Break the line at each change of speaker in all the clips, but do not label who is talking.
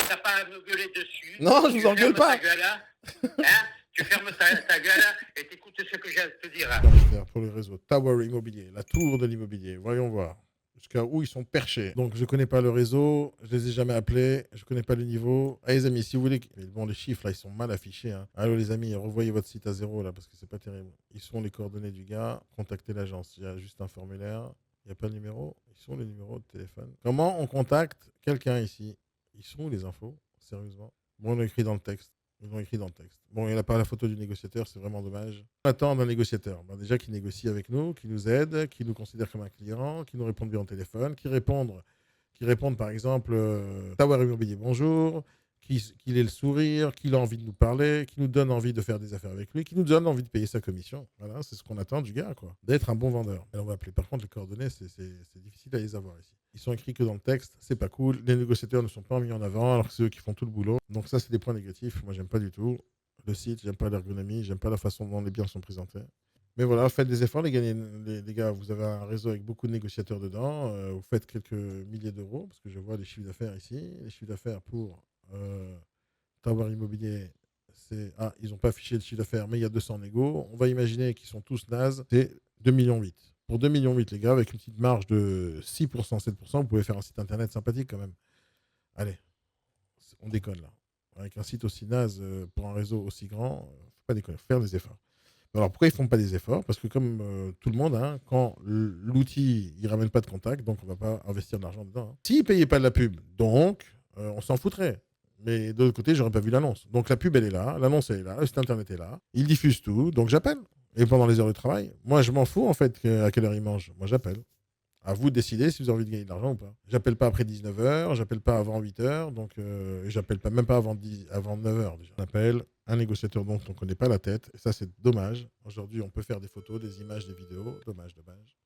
t'as pas à me gueuler dessus.
Non, je vous engueule pas.
Tu fermes ta gueule, hein, tu fermes ta gueule et t'écoutes ce que j'ai à te dire.
Pour le réseau Tower Immobilier, la tour de l'immobilier. Voyons voir. Jusqu'à où ils sont perchés. Donc, je ne connais pas le réseau, je les ai jamais appelés, je ne connais pas le niveau. Ah, les amis, si vous voulez. Mais bon, les chiffres, là, ils sont mal affichés. Hein. Allô, les amis, revoyez votre site à zéro, là, parce que c'est pas terrible. Ils sont les coordonnées du gars. Contactez l'agence. Il y a juste un formulaire. Il n'y a pas de numéro. Ils sont les numéros de téléphone. Comment on contacte quelqu'un ici? Ils sont où les infos? Sérieusement. Bon, on a écrit dans le texte. Ils l'ont écrit dans le texte. Bon, il n'y a pas la photo du négociateur, c'est vraiment dommage. On attend d'un négociateur. Ben déjà, qui négocie avec nous, qui nous aide, qui nous considère comme un client, qui nous répond bien au téléphone, qui répondent par exemple, Tower Immobilier, bonjour, qu'il ait le sourire, qu'il a envie de nous parler, qui nous donne envie de faire des affaires avec lui, qui nous donne envie de payer sa commission. Voilà, c'est ce qu'on attend du gars, quoi. D'être un bon vendeur. Et on va appeler. Par contre, les coordonnées, c'est difficile à les avoir ici. Ils sont écrits que dans le texte, c'est pas cool. Les négociateurs ne sont pas mis en avant, alors que c'est eux qui font tout le boulot. Donc ça, c'est des points négatifs. Moi, j'aime pas du tout le site, j'aime pas l'ergonomie, j'aime pas la façon dont les biens sont présentés. Mais voilà, faites des efforts, les gars. Vous avez un réseau avec beaucoup de négociateurs dedans. Vous faites quelques milliers d'euros, parce que je vois les chiffres d'affaires ici. Les chiffres d'affaires pour Tower Immobilier, c'est... Ah, ils n'ont pas affiché le chiffre d'affaires, mais il y a 200 négos. On va imaginer qu'ils sont tous nazes. C'est 2,8 millions. Pour 2,8 millions, les gars, avec une petite marge de 6%, 7%, vous pouvez faire un site internet sympathique quand même. Allez, on déconne là. Avec un site aussi naze pour un réseau aussi grand, faut pas déconner, faut faire des efforts. Alors pourquoi ils font pas des efforts? Parce que comme tout le monde, hein, quand l'outil il ramène pas de contact, donc on va pas investir de l'argent dedans. Hein. S'ils payaient pas de la pub, donc on s'en foutrait. Mais de l'autre côté, j'aurais pas vu l'annonce. Donc la pub elle est là, l'annonce elle est là, le site internet est là, ils diffusent tout, donc j'appelle. Et pendant les heures de travail, moi je m'en fous en fait à quelle heure ils mangent. Moi j'appelle. À vous de décider si vous avez envie de gagner de l'argent ou pas. J'appelle pas après 19h, j'appelle pas avant 8h, donc j'appelle pas même pas avant 9h déjà. On appelle un négociateur dont on ne connaît pas la tête, et ça c'est dommage. Aujourd'hui on peut faire des photos, des images, des vidéos, dommage, dommage.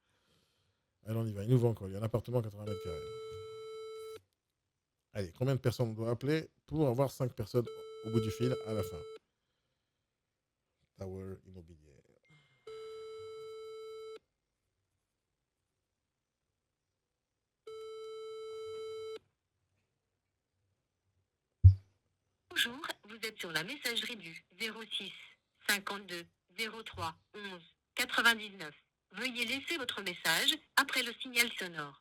Allez on y va, il nous vend encore, il y a un appartement à 80 mètres carrés. Allez, combien de personnes on doit appeler pour avoir 5 personnes au bout du fil à la fin? Tower Immobilier.
Bonjour, vous êtes sur la messagerie du 06 52 03 11 99. Veuillez laisser votre message après le signal sonore.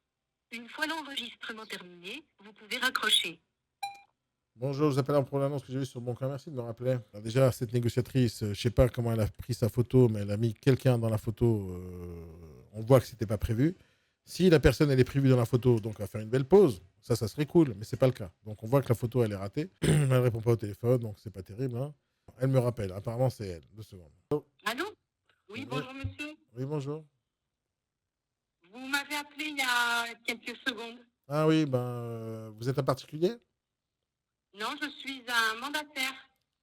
Une fois l'enregistrement terminé, vous pouvez raccrocher.
Bonjour, je vous appelle pour l'annonce que j'ai vue sur Bon Coin. Merci de me rappeler. Alors déjà, cette négociatrice, je ne sais pas comment elle a pris sa photo, mais elle a mis quelqu'un dans la photo. On voit que ce n'était pas prévu. Si la personne elle est prévue dans la photo, donc elle va faire une belle pause, ça serait cool, mais c'est pas le cas. Donc on voit que la photo elle est ratée. Elle ne répond pas au téléphone, donc c'est pas terrible. Hein. Elle me rappelle, apparemment c'est elle. 2 secondes.
Allô? Oui, bonjour monsieur.
Oui, bonjour.
Vous m'avez appelé il y a quelques secondes.
Ah oui, vous êtes un particulier?
Non, je suis un mandataire.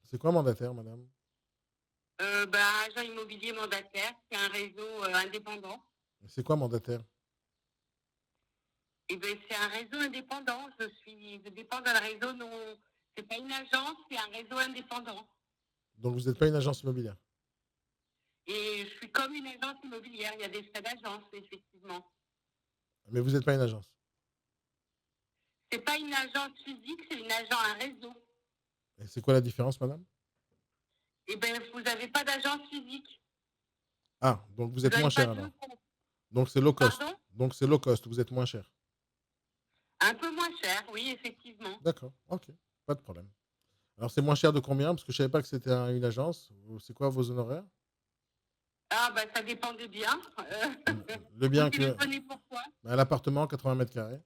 C'est quoi mandataire, madame?
Agent immobilier mandataire, c'est un réseau indépendant.
C'est quoi mandataire?
Eh bien, c'est un réseau indépendant. Je dépends d'un réseau non. C'est pas une agence, c'est un réseau indépendant.
Donc vous n'êtes pas une agence immobilière?
Et je suis comme une agence immobilière. Il y a des frais d'agence, effectivement.
Mais vous n'êtes pas une agence?
C'est pas une agence physique, c'est une agence, un réseau.
Et c'est quoi la différence, madame?
Eh bien, vous n'avez pas d'agence physique.
Ah, donc vous êtes moins cher alors. Donc c'est low cost.
Pardon?
Donc c'est low cost, vous êtes moins cher.
Un peu moins cher, oui, effectivement.
D'accord, ok, pas de problème. Alors c'est moins cher de combien? Parce que je savais pas que c'était une agence. C'est quoi vos honoraires?
Ah, ça dépend des biens.
Le bien
vous
que...
téléphonez pourquoi?
L'appartement, 80 mètres carrés.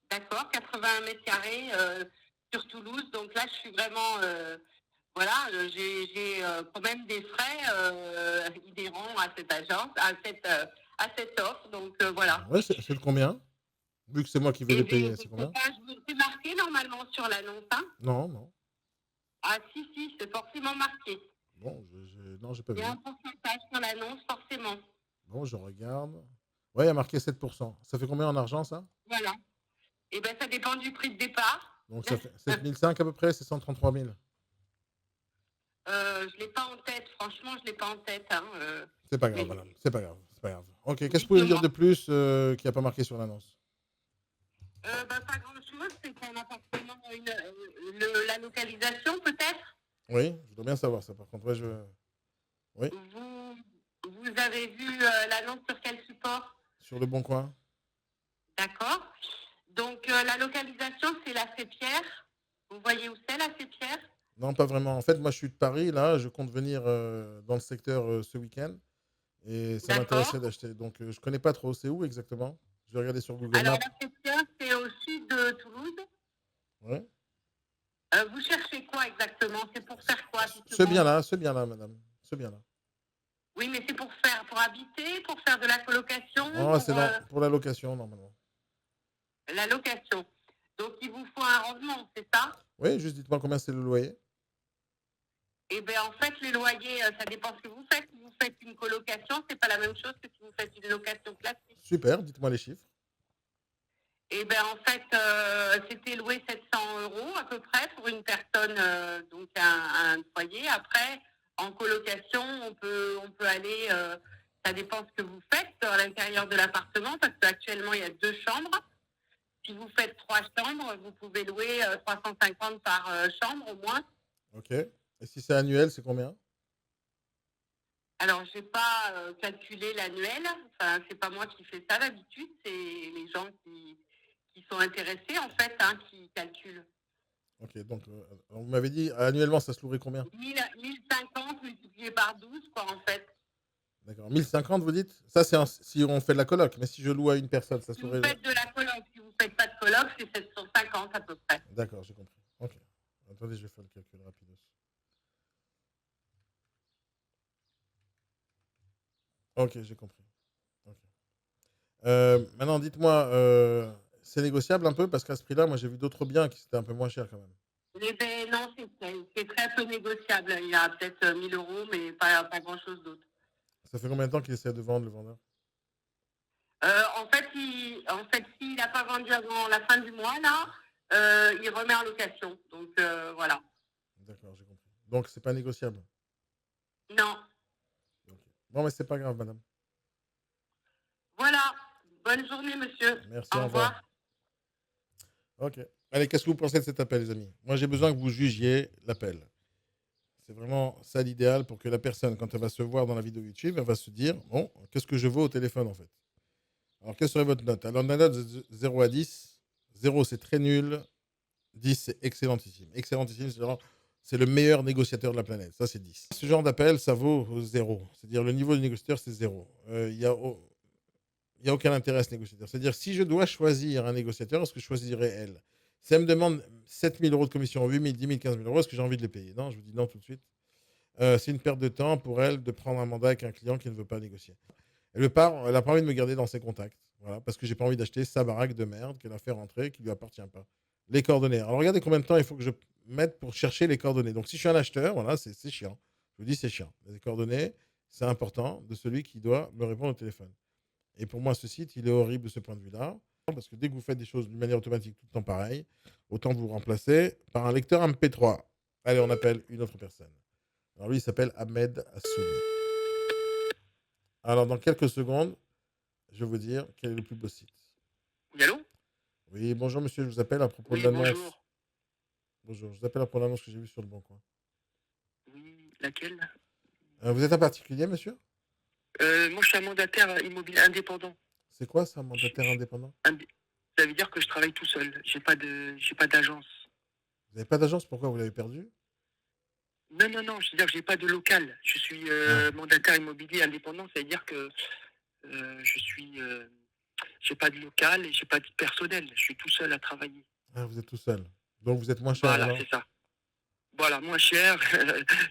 D'accord, 80 mètres carrés sur Toulouse. Donc là, je suis vraiment... voilà, j'ai quand même des frais inhérents à cette agence, à cette offre. Donc voilà.
Ouais, c'est de combien? Vu que c'est moi qui vais les payer, c'est combien?
C'est marqué normalement sur l'annonce. Hein?
Non, non.
Ah si, c'est forcément marqué.
Bon, non, j'ai pas vu.
Il y a un pourcentage sur l'annonce, forcément.
Bon, je regarde. Ouais, il y a marqué 7%. Ça fait combien en argent, ça?
Voilà. Eh bien, ça dépend du prix de départ.
Donc ça fait 7 500 à peu près, c'est 133 000.
Je ne l'ai pas en tête, franchement, je ne l'ai pas en tête. Hein,
c'est pas grave, madame, c'est pas grave, c'est pas grave. Ok, qu'est-ce que vous pouvez me dire de plus qu'il n'y a pas marqué sur l'annonce?
Pas grand-chose, c'est un appartement, la localisation peut-être.
Oui, je dois bien savoir ça. Par contre, ouais, oui,
Vous avez vu l'annonce sur quel support?
sur le bon coin.
D'accord. Donc la localisation, c'est la Fépierre. Vous voyez où c'est la Fépierre?
Non, pas vraiment. En fait, moi, je suis de Paris. Là, je compte venir dans le secteur ce week-end. Et ça m'intéresserait
D'accord.
d'acheter. Donc, je connais pas trop. C'est où exactement? Je vais regarder sur Google
Alors
Maps.
la Fépierre, c'est au sud de Toulouse.
Ouais.
Vous cherchez quoi exactement? C'est pour faire quoi
Ce
justement?
bien-là, madame. Ce bien-là.
Oui, mais c'est pour habiter, pour faire de la colocation,
Oh, c'est pour la location, normalement.
la location. Donc il vous faut un rendement, c'est ça?
Oui, juste dites-moi combien c'est le loyer.
Eh bien, en fait, les loyers, ça dépend ce que vous faites. Si vous faites une colocation, c'est pas la même chose que si vous faites une location classique.
Super, dites-moi les chiffres.
Eh bien, en fait, c'était loué 700 € à peu près pour une personne, donc un foyer. Après, en colocation, on peut aller, ça dépend ce que vous faites à l'intérieur de l'appartement, parce qu'actuellement, il y a 2 chambres. Si vous faites 3 chambres, vous pouvez louer 350 par chambre au moins.
Ok. Et si c'est annuel, c'est combien?
Alors, je n'ai pas calculé l'annuel. Enfin, c'est pas moi qui fais ça d'habitude. C'est les gens qui sont intéressés, en fait, qui calculent.
Ok, donc vous m'avez dit annuellement, ça se louerait combien?
1050 multiplié par 12, quoi, en fait.
D'accord. 1050, vous dites? Ça, c'est si on fait de la coloc. Mais si je loue à une personne, ça se
Si vous
louerait.
faites de la coloc, si vous ne faites pas de coloc, c'est 750 à peu près.
D'accord, j'ai compris. Ok. Attendez, je vais faire le calcul rapide. Ok, j'ai compris. Ok. Maintenant, dites-moi, c'est négociable un peu parce qu'à ce prix-là, moi j'ai vu d'autres biens qui étaient un peu moins chers quand même.
Eh ben, non, c'est très peu négociable. Il y a peut-être 1000 €, mais pas grand-chose d'autre.
Ça fait combien de temps qu'il essaie de vendre, le vendeur?
En fait, s'il n'a pas vendu avant la fin du mois, là, il remet en location. Donc, voilà.
D'accord, j'ai compris. Donc, c'est pas négociable.
Non.
Ok. Bon, mais c'est pas grave, madame.
Voilà. Bonne journée, monsieur.
Merci,
Au
au revoir.
revoir.
Ok. Allez, qu'est-ce que vous pensez de cet appel, les amis? Moi, j'ai besoin que vous jugiez l'appel. C'est vraiment ça l'idéal pour que la personne, quand elle va se voir dans la vidéo YouTube, elle va se dire, bon, qu'est-ce que je vaux au téléphone, en fait? Alors, quelle serait votre note? Alors, la note de 0 à 10. 0, c'est très nul. 10, c'est excellentissime. Excellentissime, c'est le meilleur négociateur de la planète. Ça, c'est 10. Ce genre d'appel, ça vaut 0. C'est-à-dire, le niveau du négociateur, c'est 0. Il n'y a aucun intérêt à ce négociateur. C'est-à-dire, si je dois choisir un négociateur, est-ce que je choisirais elle? Si elle me demande 7 000 € de commission, 8 000, 10 000, 15 000 €, est-ce que j'ai envie de les payer? Non, je vous dis non tout de suite. C'est une perte de temps pour elle de prendre un mandat avec un client qui ne veut pas négocier. Elle n'a pas envie de me garder dans ses contacts. Voilà, parce que j'ai pas envie d'acheter sa baraque de merde qu'elle a fait rentrer, qui ne lui appartient pas. Les coordonnées. Alors, regardez combien de temps il faut que je mette pour chercher les coordonnées. Donc, si je suis un acheteur, voilà, c'est chiant. Je vous dis, c'est chiant. Les coordonnées, c'est important de celui qui doit me répondre au téléphone. Et pour moi, ce site, il est horrible de ce point de vue-là. Parce que dès que vous faites des choses d'une manière automatique tout le temps pareil, autant vous remplacer par un lecteur MP3. Allez, on appelle une autre personne. Alors lui, il s'appelle Ahmed Assouni. Alors, dans quelques secondes, je vais vous dire quel est le plus beau site.
Oui, allô?
Oui, bonjour monsieur, je vous appelle à propos
Oui,
de l'annonce.
bonjour.
Bonjour, je vous appelle à propos de l'annonce que j'ai vue sur le Bon Coin.
Oui, laquelle?
Vous êtes un particulier, monsieur?
Moi, je suis un mandataire immobilier indépendant.
C'est quoi ça, mandataire indépendant?
Ça veut dire que je travaille tout seul. J'ai pas d'agence.
Vous n'avez pas d'agence, pourquoi vous l'avez perdu?
Non, non, non, je veux dire que j'ai pas de local. Je suis
Ah.
mandataire immobilier indépendant, ça veut dire que j'ai pas de local et j'ai pas de personnel. Je suis tout seul à travailler.
Ah, vous êtes tout seul. Donc vous êtes moins cher
Voilà,
alors?
c'est ça. Voilà, moins cher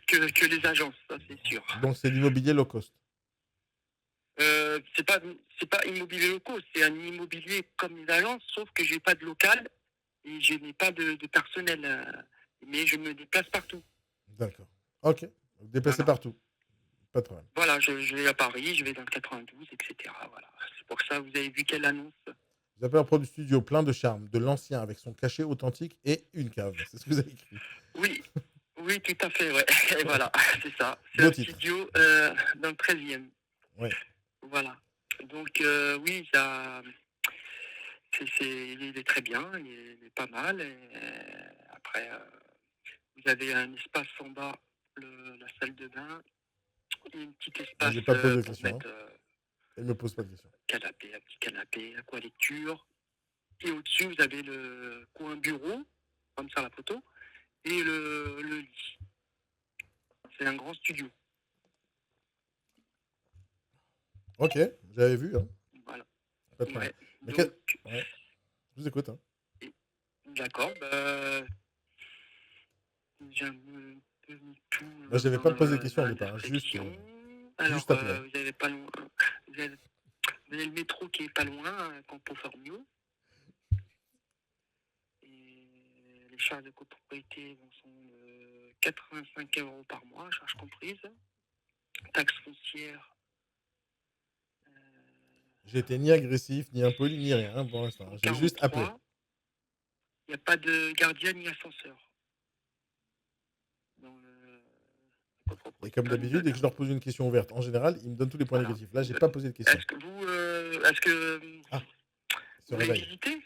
que les agences, ça c'est sûr.
Donc c'est l'immobilier low cost.
C'est pas immobilier locaux, c'est un immobilier comme les agences, sauf que j'ai pas de local et je n'ai pas de personnel. Mais je me déplace partout.
D'accord. Ok. Vous vous déplacez
Voilà.
partout. Pas de problème.
Voilà, je vais à Paris, je vais dans le 92, etc. Voilà. C'est pour ça que vous avez vu quelle annonce.
Vous appelez un produit studio plein de charme, de l'ancien avec son cachet authentique et une cave. C'est ce que vous avez écrit.
Oui, oui, tout à fait, ouais. Et voilà, c'est ça. C'est
Beau
un
titre.
studio dans le 13e.
Ouais.
Voilà. Donc, oui, Il est très bien, il est pas mal. Et après, vous avez un espace en bas, la salle de bain, et un petit
Moi,
espace
j'ai pas posé de
pour
questions. Hein.
mettre
Elle me pose pas de questions.
un petit canapé, aqua lecture. Et au-dessus, vous avez le coin bureau, comme ça la photo, et le lit. C'est un grand studio.
Ok, j'avais vu. Hein.
Voilà.
Pas de problème.
Ouais.
Mais
Donc,
ouais, je vous écoute. Hein.
d'accord. J'ai un peu mis tout
Moi, j'avais
dans
pas posé de questions au
la
départ. Hein.
description. Alors,
Juste appelé.
vous avez pas loin. Vous avez le métro qui est pas loin, Campo Formio. Et les charges de copropriété sont de 85 € par mois, charges comprises. Taxes foncières.
J'étais ni agressif, ni impoli, ni rien pour l'instant. J'ai juste appelé.
Il n'y a pas de gardien ni ascenseur. Dans
Et comme d'habitude, dès que je leur pose une question ouverte, en général, ils me donnent tous les points négatifs. Là, j'ai pas posé de questions.
Est-ce que vous voulez visiter?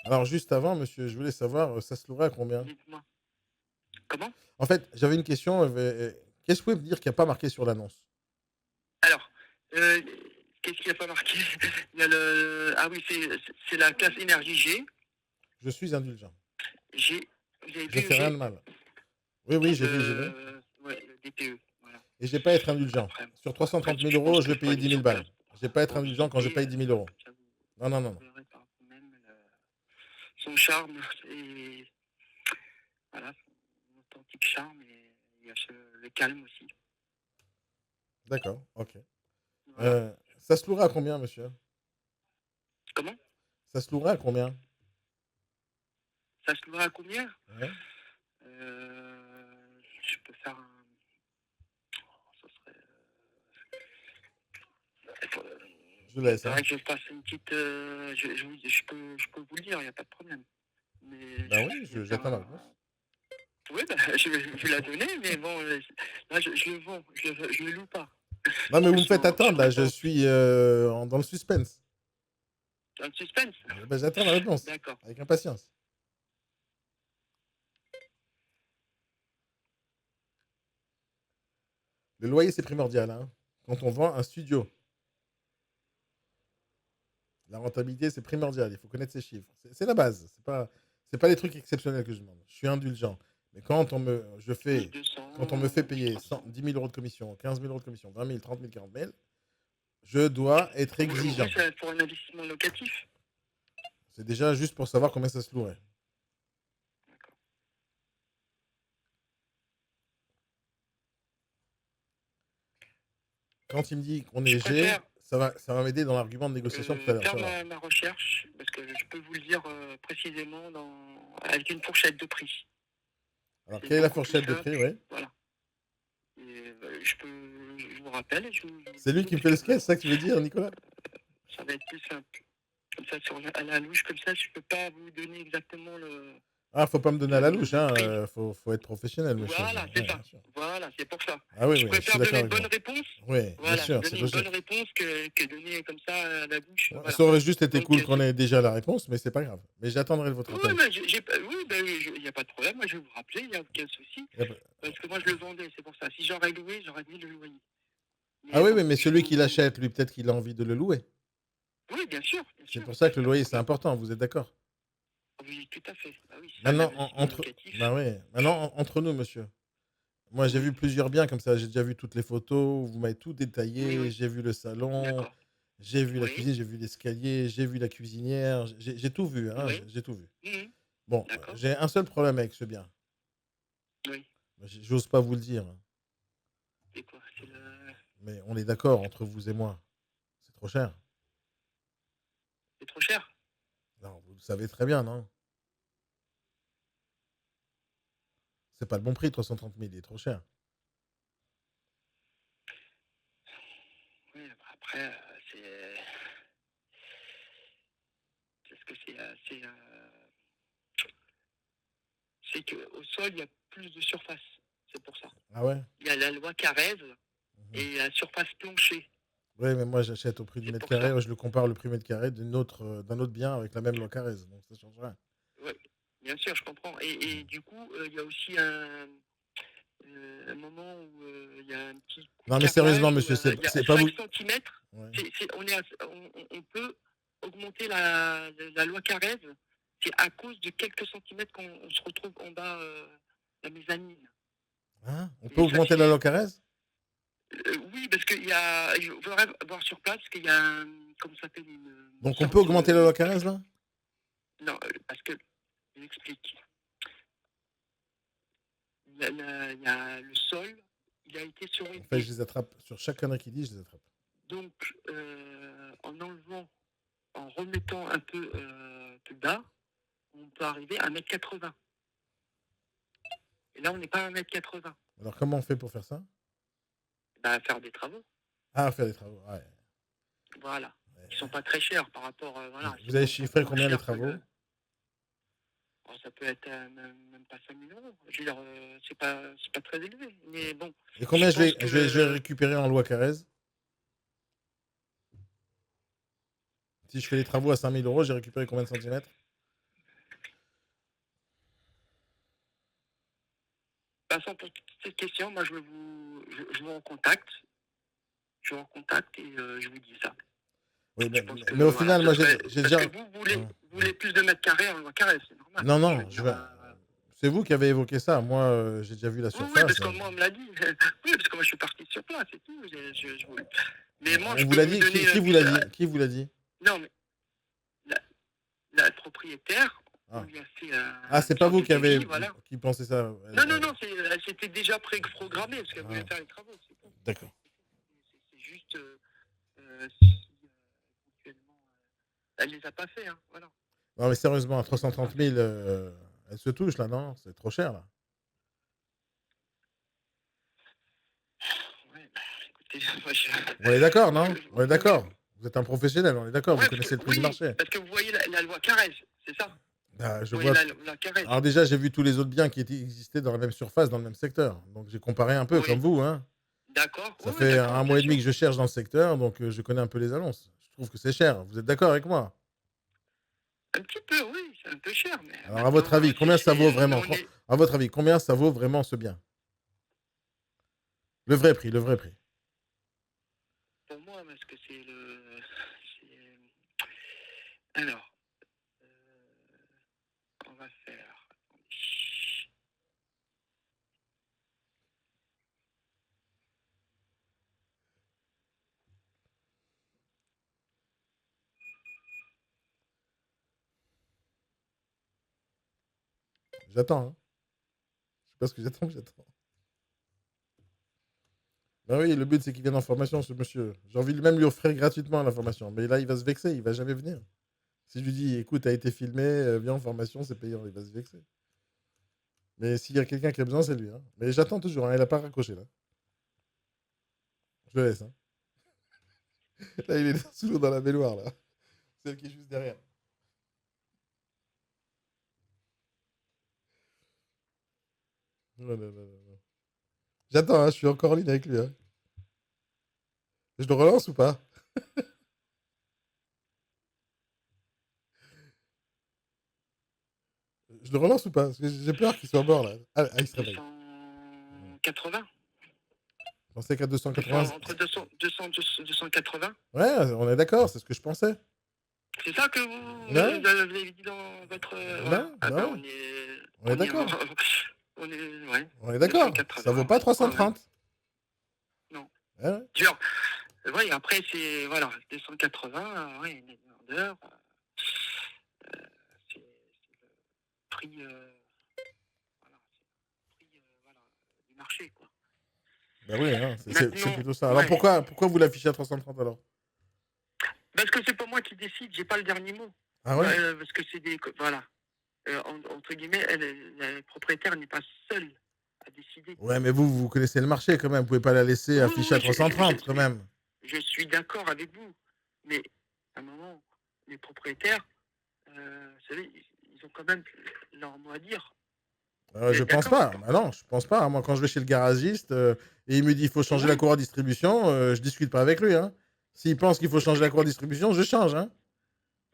Alors, juste avant, monsieur, je voulais savoir, ça se louerait à combien?
Dites-moi. Comment?
En fait, j'avais une question. Qu'est-ce que vous pouvez me dire qu'il n'y a pas marqué sur l'annonce?
Alors, qu'est-ce qu'il n'y a pas marqué? Il y a Ah oui, c'est la classe énergie G.
Je suis indulgent.
G.
Je fais rien de mal. Oui, j'ai vu.
Oui, le DPE. Voilà.
Et je n'ai pas à être indulgent. Sur 330 000 euros, je vais payer 10 000 balles. Je n'ai pas à être indulgent quand je paye 10 000 euros. Non.
Son charme, c'est. Voilà, son authentique charme, et il y a le calme aussi.
D'accord, ok.
Voilà.
Ça se louerait à combien, monsieur?
Comment?
Ça se louerait à combien?
Ça se louerait à combien?
Ouais.
Je peux faire un. Ça serait.
Je laisse.
C'est vrai que je fasse une petite. Je peux vous le dire, il n'y a pas de problème. Mais
bah oui, j'attends la réponse.
Oui, je vais vous la donner, mais bon, là, je le vends, je le loue pas.
Non, mais vous me faites attendre, là, je suis dans le suspense.
Dans le suspense?
Ben, j'attends la réponse.
D'accord.
Avec impatience. Le loyer, c'est primordial. Hein. Quand on vend un studio, la rentabilité, c'est primordial. Il faut connaître ces chiffres. C'est la base. C'est pas les trucs exceptionnels que je demande. Je suis indulgent. Mais quand on me fait payer 10 000 euros de commission, 15 000 euros de commission, 20 000, 30 000, 40 000, je dois être exigeant.
C'est pour un investissement locatif?
C'est déjà juste pour savoir combien ça se louerait.
D'accord.
Quand il me dit qu'on est G, ça va m'aider dans l'argument de négociation tout à l'heure.
Faire ma recherche, parce que je peux vous le dire précisément avec une fourchette de prix.
Alors, quelle est la fourchette de prix, oui?
Voilà. Et, je vous rappelle.
C'est lui qui me fait le sketch, c'est ça que tu veux dire, Nicolas?
Ça va être plus simple. Comme ça, à la louche, comme ça, je peux pas vous donner exactement le.
Ah, faut pas me donner à la louche, hein. Faut être professionnel, monsieur.
Voilà, c'est ça. Voilà, c'est pour ça.
Ah oui,
je préfère donner une bonne réponse.
Oui,
voilà,
bien sûr,
donner une bonne réponse que donner comme ça à la bouche. Voilà.
Ça aurait juste été cool qu'on ait déjà la réponse, mais c'est pas grave. Mais j'attendrai votre appel.
Oui, il n'y a pas de problème. Moi, je vais vous rappeler, il n'y a aucun souci. Parce que moi, je le vendais, c'est pour ça. Si j'aurais loué, j'aurais mis le loyer.
Ah oui, mais celui qui l'achète, lui, peut-être qu'il a envie de le louer.
Oui, bien sûr.
C'est pour ça que le loyer, c'est important, vous êtes d'accord?
Oui, tout à fait. Bah oui,
maintenant, entre nous, monsieur. Moi, j'ai vu plusieurs biens comme ça. J'ai déjà vu toutes les photos. Vous m'avez tout détaillé. Oui. J'ai vu le salon. J'ai vu la cuisine. J'ai vu l'escalier. J'ai vu la cuisinière. J'ai tout vu. Hein, j'ai tout vu. Bon, j'ai un seul problème avec ce bien.
Oui.
J'ose pas vous le dire.
C'est quoi?
Mais on est d'accord entre vous et moi. C'est trop cher.
C'est trop cher?
Non, vous le savez très bien, non? C'est pas le bon prix, 330 000, il est trop cher.
Oui, après, c'est ce que c'est qu'au sol, il y a plus de surface. C'est pour ça.
Ah ouais?
Il y a la loi Carrez et la surface plancher.
Ouais, mais moi, j'achète au prix du
C'est
mètre
pour ça.
carré. Je le compare le prix mètre carré d'un autre bien avec la même loi Carrez. Donc, ça change rien.
Ouais, bien sûr, je comprends. Et du coup, il y a aussi un moment où il y a un petit coup de
Non, mais sérieusement,
câblage où
monsieur,
il y a
c'est pas
5
vous.
centimètres.
Ouais.
On peut augmenter la loi Carrez. C'est à cause de quelques centimètres qu'on se retrouve en bas la mezzanine.
Hein? On peut
Et ça,
augmenter la loi
c'est.
Carrez?
Oui, parce qu'il y a. Il faudrait voir sur place, parce qu'il y a comment ça s'appelle, une
Donc, on peut
sorte
augmenter la loi
de.
Carrez, là?
Non, parce que. Je m'explique. Il y a le sol, il a été
En fait,
surélevé.
je les attrape. Sur chaque connerie qu'il dit, je les attrape.
Donc, en enlevant, en remettant un peu plus bas, on peut arriver à 1,80 m. Et là, on n'est pas à 1,80 m.
Alors, comment on fait pour faire ça?
Bah, faire des travaux.
Ah, faire des travaux. Ouais.
Voilà.
Ouais.
Ils sont pas très chers par rapport. Voilà.
Vous avez chiffré combien les travaux?
Alors, ça peut être même pas 5 000 euros. Je veux dire, c'est pas très élevé. Mais bon.
Et combien je vais,
pense que
je vais récupérer en loi Carrez? Si je fais les travaux à 5 000 euros, j'ai récupéré combien de centimètres?
Passons pour cette question. Moi, je vous recontacte. Je vous recontacte et je vous dis ça.
Oui,
Je pense que,
mais au
voilà,
final, moi, j'ai
parce
déjà.
que vous voulez plus de mètres carrés en loi Carrez, c'est normal.
Non, non,
Je veux dire,
c'est vous qui avez évoqué ça. Moi, j'ai déjà vu la
oui,
surface.
parce que moi, on me l'a dit. Oui, parce que moi, je suis parti sur place, c'est tout. Mais moi, je
On vous
peux
l'a
vous
dit?
donner...
Qui vous l'a dit? Qui vous l'a dit?
Non, mais la propriétaire,
Ah,
on lui a fait
c'est pas vous qui avez
voilà.
qui pensez ça?
Non, c'était déjà préprogrammé, parce qu'elle voulait faire les travaux, c'est tout.
D'accord.
C'est juste si éventuellement elle les a pas fait, hein, voilà.
Non, mais sérieusement, à 330 000, elle se touche là, non? C'est trop cher là.
Ouais, bah, écoutez, moi,
On est d'accord, non? On est d'accord. Vous êtes un professionnel, on est d'accord. Vous connaissez le prix du marché.
Parce que vous voyez la loi Carrez, c'est ça?
Je
Vous
vois.
voyez la Carrez.
Alors déjà, j'ai vu tous les autres biens qui existaient dans la même surface, dans le même secteur. Donc j'ai comparé un peu
Oui.
comme vous, hein.
D'accord.
Ça
Oui,
fait
d'accord,
1
bien
mois et
sûr.
demi que je cherche dans le secteur, donc je connais un peu les annonces. Je trouve que c'est cher. Vous êtes d'accord avec moi?
Un petit peu, oui, c'est un peu cher. Mais
Alors à votre avis, combien ça vaut vraiment? À votre avis, combien ça vaut vraiment ce bien? Le vrai prix, le vrai prix.
Pour moi, parce que c'est le... Alors, on va faire...
J'attends, hein. Je sais pas ce que j'attends, mais j'attends. Bah oui, le but c'est qu'il vienne en formation, ce monsieur. J'ai envie de même lui offrir gratuitement la formation. Mais là, il va se vexer, il va jamais venir. Si je lui dis, écoute, t'as été filmé, viens en formation, c'est payant, il va se vexer. Mais s'il y a quelqu'un qui a besoin, c'est lui, hein. Mais j'attends toujours, hein, il a pas raccroché là. Je le laisse, hein. Là, il est sous l'eau dans la baignoire, là. Celle qui est juste derrière. Oh là là là là. J'attends, hein, je suis encore en ligne avec lui, hein. Je le relance ou pas? Je le relance ou pas? Parce que j'ai peur qu'il soit mort là. Ah, il se réveille.
280.
Je pensais qu'à 280.
Entre 280.
Ouais, on est d'accord, c'est ce que je pensais.
C'est ça que vous avez dit dans votre...
On est d'accord.
Ouais.
On est d'accord. Ça vaut pas 330.
Non.
Ouais.
Genre, oui, après, c'est... Voilà, 280, oui, une grandeur. C'est le prix... voilà, c'est le prix du marché, quoi.
Bah oui, hein, c'est plutôt ça. Alors
Ouais.
pourquoi vous l'affichez à 330 alors?
Parce que c'est pas moi qui décide, j'ai pas le dernier mot.
Ah ouais?
Parce que c'est des... Voilà. Entre guillemets, la propriétaire n'est pas seule à décider.
Ouais, mais vous connaissez le marché quand même. Vous pouvez pas la laisser afficher à 330 quand même.
Je suis d'accord avec vous. Mais à un moment, les propriétaires, vous savez, ils ont quand même leur mot à dire.
Je pense pas. Bah non, je pense pas. Moi, quand je vais chez le garagiste et il me dit il faut changer la courroie de distribution, je discute pas avec lui, hein. S'il pense qu'il faut changer la cour de distribution, je change. Hein.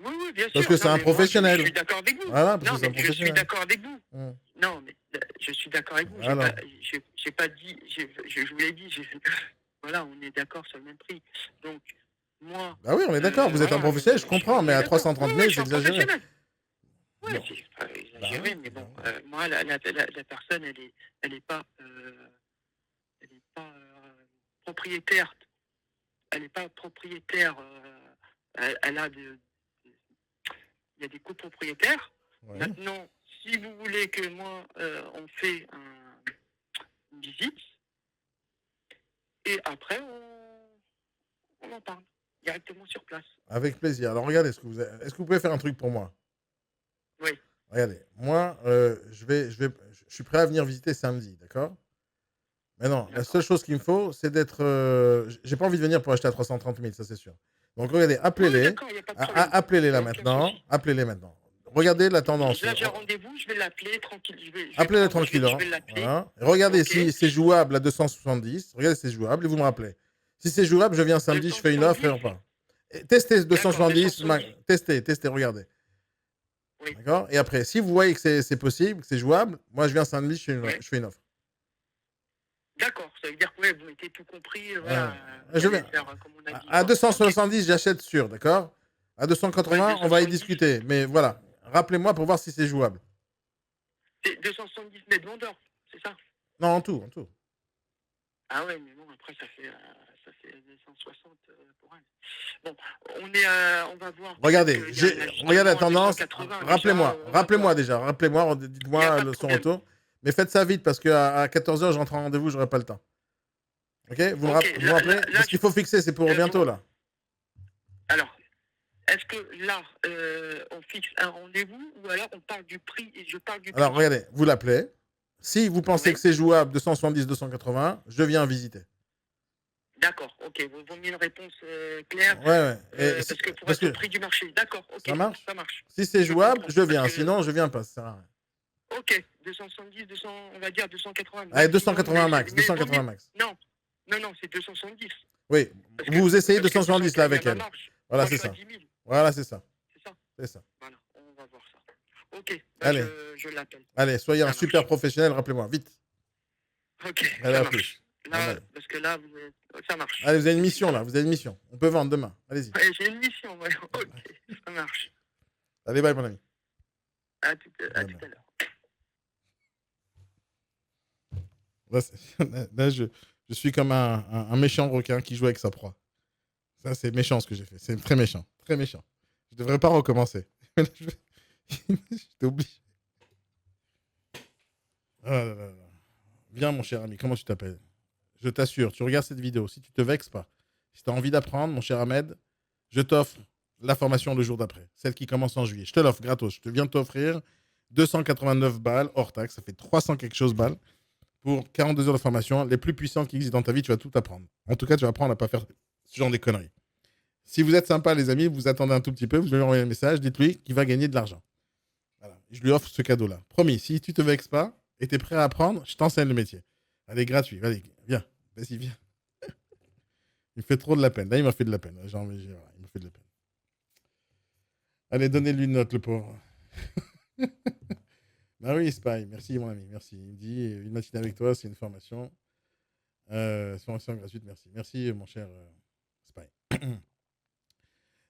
Oui, oui, bien sûr.
Parce que c'est
Non,
un
mais moi,
professionnel.
je suis d'accord avec vous.
Voilà, parce
Non,
que c'est un
mais je suis
professionnel.
d'accord avec vous.
Hum.
Non, mais je suis d'accord avec vous.
Voilà.
J'ai pas dit. Je vous l'ai dit. Voilà, on est d'accord sur le même prix. Donc, moi.
Bah oui, on est d'accord. Vous êtes un professionnel, je comprends, mais à 330 000,
Oui, je
c'est
suis un
exagéré.
professionnel. Oui,
Bon.
c'est pas exagéré,
Bah,
mais bon,
bah.
moi, la personne, elle est pas, propriétaire. Elle n'est pas propriétaire. Elle a il y a des copropriétaires.
Ouais.
Maintenant, si vous voulez que moi, on fait une visite, et après, on en parle directement sur place.
Avec plaisir. Alors, regardez, est-ce que vous pouvez faire un truc pour moi?
Oui.
Regardez, moi, je suis prêt à venir visiter samedi, d'accord? Mais non, la seule chose qu'il me faut, c'est d'être. J'ai pas envie de venir pour acheter à 330 000, ça c'est sûr. Donc regardez,
Oui,
appelez-les.
d'accord, il n'y a pas de problème.
Appelez-les là
Il y a aucun
maintenant.
souci.
Appelez-les maintenant. Regardez la tendance.
Là, j'ai rendez-vous, je vais l'appeler tranquille.
Appelez-les tranquille.
Je vais l'appeler.
Voilà. Regardez
Ok.
si c'est jouable à 270. Regardez si c'est jouable et vous me rappelez. Si c'est jouable, je viens samedi, je fais une offre et on part. Et testez 270. Testez, regardez.
Oui.
D'accord? Et après, si vous voyez que c'est possible, que c'est jouable, moi je viens samedi, je fais une offre.
D'accord, ça veut dire que vous mettez tout compris. Voilà,
je vais
faire, comme on a dit,
à 270, j'achète sûr, d'accord? À 280,
Ouais,
on va y
270.
discuter. Mais voilà, rappelez-moi pour voir si c'est jouable.
C'est 270 mètres vendeurs, c'est ça?
Non, en tout, en tout.
Ah ouais, mais bon, après, ça fait 260 pour elle. Bon, on va voir.
Regardez, regardez la tendance.
280,
Rappelez-moi déjà. Rappelez-moi, dites-moi son retour. Mais faites ça vite parce qu'à 14h, je rentre en rendez-vous, j'aurai pas le temps. Ok? Vous me rappelez? Parce qu'il faut fixer, c'est pour bientôt là.
Alors, est-ce que là, on fixe un rendez-vous ou alors on parle du prix et je parle du prix?
Alors, regardez, vous l'appelez. Si vous pensez que c'est jouable, 270, 280, je viens visiter.
D'accord, ok. Vaut mieux une réponse claire.
Ouais.
Parce que pour être au prix du marché. D'accord, ok.
Ça marche?
Ça marche.
Si c'est jouable, je viens. Sinon, je viens pas. Ça sert à rien.
Ok, 270, 200, on va dire 280.
Allez, 280 max. 280 max.
Non, c'est 270.
Oui, vous essayez 270 là avec elle. Voilà, c'est ça. Voilà, c'est ça. C'est ça.
Voilà, on va voir ça. Ok,
allez.
Je l'appelle.
Allez, soyez un super professionnel, rappelez-moi, vite.
Ok,
allez,
ça
à
marche.
plus.
Là, parce que là, ça marche.
Allez, vous avez une mission là, vous avez une mission. On peut vendre demain. Allez-y.
Ouais, j'ai une mission, ouais. Ok, ça marche.
Allez, bye mon ami.
À tout à l'heure.
Là, je suis comme un méchant requin qui joue avec sa proie. Ça, c'est méchant ce que j'ai fait. C'est très méchant. Très méchant. Je ne devrais pas recommencer. J'étais obligé. Oh là là. Viens, mon cher ami, comment tu t'appelles? Je t'assure, tu regardes cette vidéo. Si tu te vexes pas, si tu as envie d'apprendre, mon cher Ahmed, je t'offre la formation le jour d'après. Celle qui commence en juillet. Je te l'offre gratos. Je te viens de t'offrir 289 balles hors taxe. Ça fait 300 quelque chose balles pour 42 heures de formation. Les plus puissantes qui existent dans ta vie, tu vas tout apprendre. En tout cas, tu vas apprendre à ne pas faire ce genre de conneries. Si vous êtes sympa, les amis, vous attendez un tout petit peu, vous lui envoyez un message, dites-lui qu'il va gagner de l'argent. Voilà. Je lui offre ce cadeau-là. Promis, si tu te vexes pas et tu es prêt à apprendre, je t'enseigne le métier. Allez, gratuit. Allez, viens. Vas-y, viens. Il me fait trop de la peine. Là, il m'a fait de la peine. Il m'a fait de la peine. Allez, donnez-lui une note, le pauvre. Bah oui, Spy. Merci, mon ami. Merci. Il me dit une matinée avec toi, c'est une formation. Formation gratuite, merci. Merci, mon cher Spy.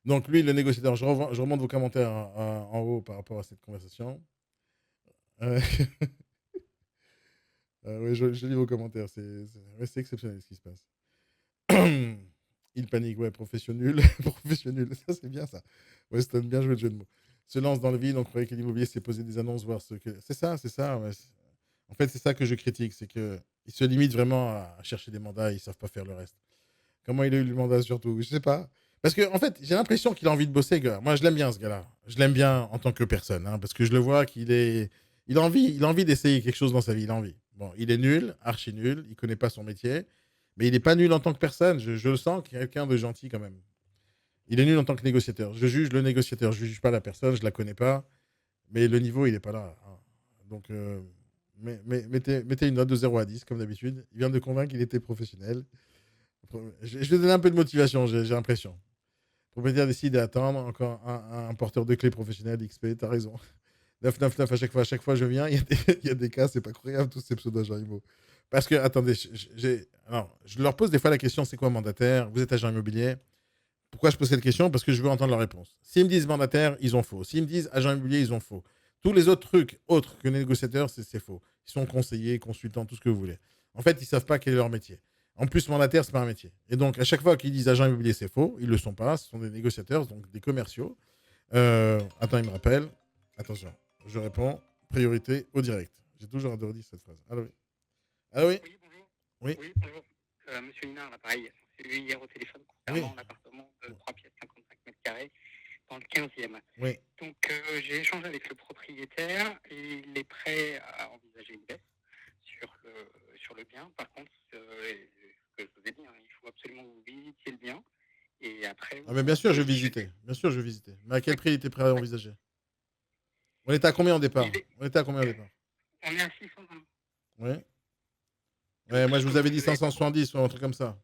Donc, lui, le négociateur, je remonte vos commentaires en haut par rapport à cette conversation. Oui, je lis vos commentaires. C'est exceptionnel ce qui se passe. Il panique, ouais, professionnel. Professionnel, ça c'est bien ça. Weston, bien joué le jeu de mots. Se lance dans le vide, on croyait que l'immobilier c'est poser des annonces, voir ce que. C'est ça. Ouais. En fait, c'est ça que je critique, c'est qu'ils se limitent vraiment à chercher des mandats, ils ne savent pas faire le reste. Comment il a eu le mandat surtout? Je sais pas. Parce que, en fait, j'ai l'impression qu'il a envie de bosser, gars. Moi, je l'aime bien, ce gars-là. Je l'aime bien en tant que personne, hein, parce que je le vois qu'il est. Il a envie d'essayer quelque chose dans sa vie, il a envie. Bon, il est nul, archi nul, il connaît pas son métier, mais il n'est pas nul en tant que personne. Je le sens, quelqu'un de gentil quand même. Il est nul en tant que négociateur. Je juge le négociateur, je ne juge pas la personne, je ne la connais pas, mais le niveau, il n'est pas là. Hein. Donc, mettez une note de 0 à 10, comme d'habitude. Il vient de convaincre qu'il était professionnel. Je vais donner un peu de motivation, j'ai l'impression. Le propriétaire décide d'attendre encore un porteur de clés professionnel XP, t'as raison. 999 à chaque fois je viens, il y a des cas, c'est pas croyable, tous ces pseudo-agents immo. Parce que, attendez, alors, je leur pose des fois la question, c'est quoi mandataire? Vous êtes agent immobilier? Pourquoi je pose cette question? Parce que je veux entendre leur réponse. S'ils me disent mandataire, ils ont faux. S'ils me disent agent immobilier, ils ont faux. Tous les autres trucs, autres que négociateurs, c'est faux. Ils sont conseillers, consultants, tout ce que vous voulez. En fait, ils savent pas quel est leur métier. En plus, mandataire, c'est pas un métier. Et donc, à chaque fois qu'ils disent agent immobilier, c'est faux. Ils le sont pas. Ce sont des négociateurs, donc des commerciaux. Attends, il me rappelle. Attention, je réponds. Priorité au direct. J'ai toujours adoré cette phrase. Allô, oui. Allô, oui.
Oui, bonjour.
Oui.
Oui, bonjour. Monsieur Hinard, l'appareil. J'ai eu hier au téléphone
Oui.
concernant l'appartement de 3 pièces, 55 mètres carrés, dans le 15e.
Oui.
Donc, j'ai échangé avec le propriétaire et il est prêt à envisager une baisse sur le bien. Par contre, ce que je vous ai dit, hein, il faut absolument que vous visitiez le bien. Et après,
Ah, mais bien sûr, je vais visiter. Bien sûr, je vais visiter. Mais à quel prix il était prêt à envisager? On était à combien au départ? On était à combien au départ?
On est à 620.
Oui. Ouais, moi, je vous avais dit 570 ou un truc comme ça.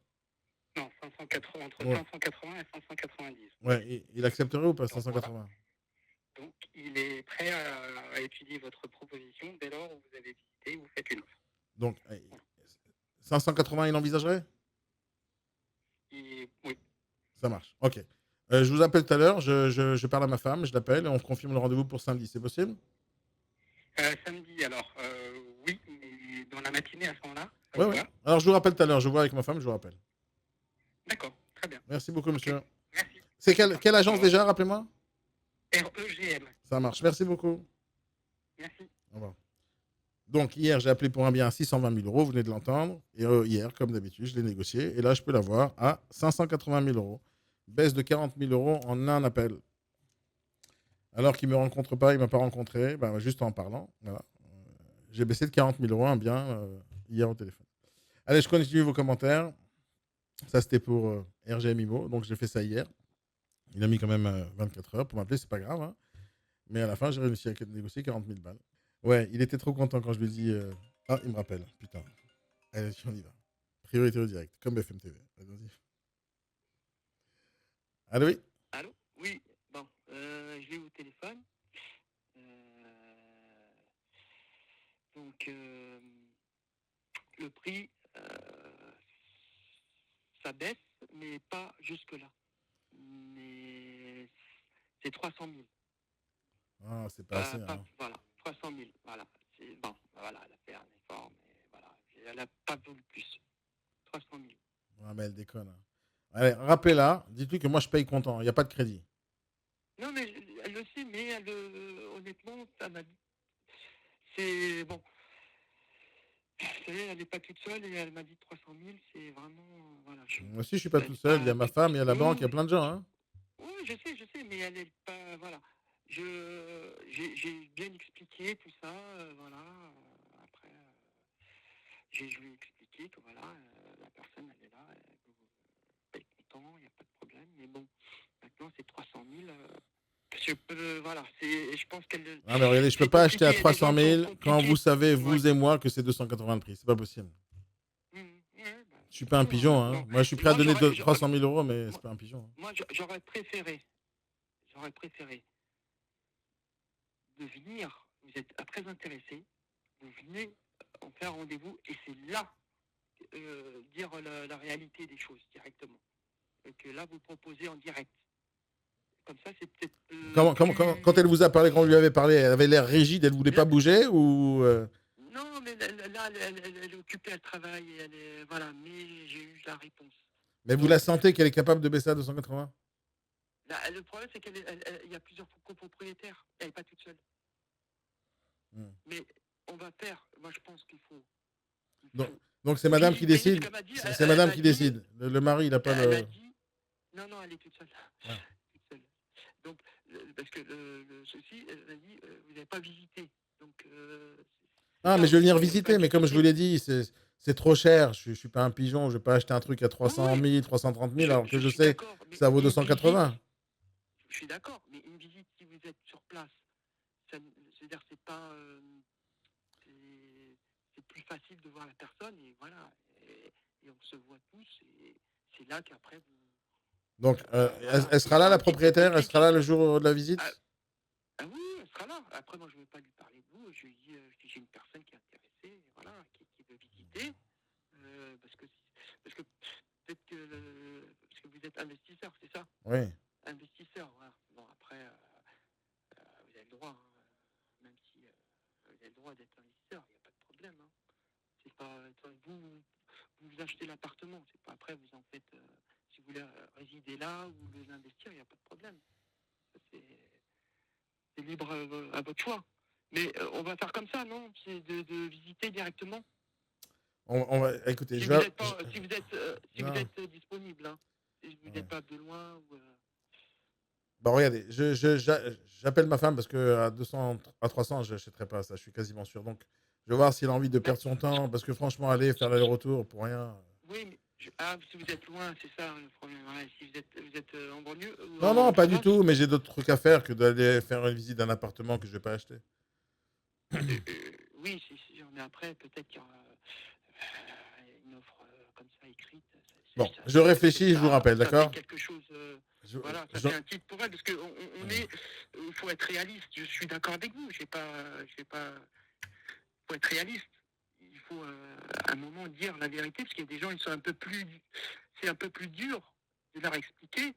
Non, 580, entre
Ouais.
580 et 590.
Ouais, il accepterait ou pas 580?
Donc, il est prêt à étudier votre proposition dès lors où vous avez visité, vous faites une offre.
Donc, 580, il envisagerait?
Oui.
Ça marche. Ok. Je vous appelle tout à l'heure. Je parle à ma femme, je l'appelle et on confirme le rendez-vous pour samedi. C'est possible?
Samedi, alors, oui, mais dans la matinée à ce moment-là.
Oui, oui. Alors, je vous rappelle tout à l'heure. Je vois avec ma femme, je vous rappelle.
D'accord, très bien.
Merci beaucoup, monsieur.
Okay. Merci.
C'est quelle agence déjà, rappelez-moi?
REGM.
Ça marche. Merci beaucoup.
Merci.
Au revoir. Donc, hier, j'ai appelé pour un bien à 620 000 euros, vous venez de l'entendre. Et hier, comme d'habitude, je l'ai négocié. Et là, je peux l'avoir à 580 000 euros. Baisse de 40 000 euros en un appel. Alors qu'il ne me rencontre pas, il ne m'a pas rencontré, bah, juste en parlant. Voilà. J'ai baissé de 40 000 euros un bien hier au téléphone. Allez, je continue vos commentaires. Ça, c'était pour RGM IMO. Donc, j'ai fait ça hier. Il a mis quand même 24 heures pour m'appeler, c'est pas grave. Hein. Mais à la fin, j'ai réussi à négocier 40 000 balles. Ouais, il était trop content quand je lui ai dit. Ah, il me rappelle. Putain. Allez, on y va. Priorité au direct, comme BFM TV. Allons-y. Allô, oui.
Allô? Oui, bon, je l'ai au téléphone. Donc, le prix, ça baisse, mais pas jusque-là. Mais c'est 300 000.
Ah, c'est pas assez. Hein.
Voilà, 300 000. Voilà. Bon, voilà, elle a fait un effort, mais voilà. Elle n'a pas voulu plus. 300 000.
Ah, mais elle déconne. Hein. Allez, rappelez-la. Dites-lui que moi, je paye content. Il n'y a pas de crédit.
Non, mais elle le sait, mais honnêtement, ça m'a dit. C'est bon. Vous savez, elle n'est pas toute seule et elle m'a dit 300 000, c'est vraiment. Voilà,
Moi aussi, je suis pas tout seul. Il y a ma femme, il y a la banque, il y a plein de gens. Hein.
Oui, je sais, mais elle n'est pas. Voilà. J'ai bien expliqué tout ça, voilà. Après, je lui ai expliqué que voilà, la personne, elle est là, elle est contente, il n'y a pas de problème, mais bon, maintenant c'est 300 000. Voilà, je pense qu'elle.
Ah, mais regardez, je peux pas acheter à 300 000 quand vous savez, vous et moi, que c'est 280 le prix. C'est pas possible. Je suis pas un pigeon. Hein.
Non.
Moi, je suis prêt à donner 300 000 euros, mais c'est pas un pigeon. Hein.
Moi, j'aurais préféré de venir. Vous êtes très intéressé. Vous venez, on fait un rendez-vous et c'est là dire la réalité des choses directement. Et que là, vous proposez en direct. Comme ça, c'est peut-être.
Quand elle vous a parlé, quand on lui avait parlé, elle avait l'air rigide, elle voulait pas bouger ou
Non, mais là, elle est occupée, elle travaille, voilà. Mais j'ai eu la réponse.
Mais vous la sentez qu'elle est capable de baisser à 280?
Là, le problème, c'est qu'il y a plusieurs copropriétaires. Elle n'est pas toute seule. Mais on va faire. Moi, je pense qu'il faut.
Donc c'est madame qui décide. C'est madame qui décide. Le mari, il n'a pas le.
Non, elle est toute seule. Ah. Toute seule. Donc, parce que le souci, elle a dit, vous n'avez pas visité. Donc.
Mais je vais venir visiter, mais comme je vous l'ai dit, c'est trop cher. Je ne suis pas un pigeon. Je ne vais pas acheter un truc à 300 000, 330 000, alors que je sais que ça vaut 280.
Je suis d'accord, mais une visite, si vous êtes sur place, c'est-à-dire c'est pas. C'est plus facile de voir la personne et voilà. et on se voit tous. Et c'est là qu'après,
Donc,
voilà.
elle sera là, la propriétaire? Elle sera là le jour de la
Ah,
visite?
ah oui, elle sera là. Après, moi, je ne vais pas lui parler de vous. Je lui dis que j'ai une personne qui est intéressée, voilà, qui veut visiter. Parce que, peut-être que, parce que vous êtes investisseur, c'est ça?
Oui.
Investisseur, voilà. Bon, après, vous avez le droit, hein, même si vous avez le droit d'être investisseur, il n'y a pas de problème. Hein. C'est pas, vous achetez l'appartement, c'est pas après, vous en faites, si vous voulez résider là ou l'investir, il n'y a pas de problème. Ça, c'est libre à votre choix. Mais on va faire comme ça, non? C'est de visiter directement.
On va, écoutez,
Si
je
vous
vais.
êtes pas, si vous
Non.
êtes disponible, hein. Si vous
Ouais.
n'êtes pas de loin ou.
Bah, regardez, j'appelle ma femme parce que à 200, à 300, je n'achèterai pas ça, je suis quasiment sûr. Donc, je vais voir s'il a envie de perdre son temps parce que franchement, aller faire l'aller-retour pour rien.
Oui, mais si vous êtes loin, c'est ça le problème. Ouais, si vous êtes en banlieue ou
Non, non,
en
pas du
province.
tout, mais j'ai d'autres trucs à faire que d'aller faire une visite d'un appartement que je vais pas acheter.
Oui, si, mais après, peut-être qu'il y aura une offre comme ça écrite.
Bon, je réfléchis, je vous rappelle,
Ça fait
d'accord?
quelque chose.
Je-
Voilà, ça
je-
fait un titre pour elle, parce qu'on il faut être réaliste. Je suis d'accord avec vous. Faut être réaliste. Il faut à un moment dire la vérité, parce qu'il y a des gens, ils sont c'est un peu plus dur de leur expliquer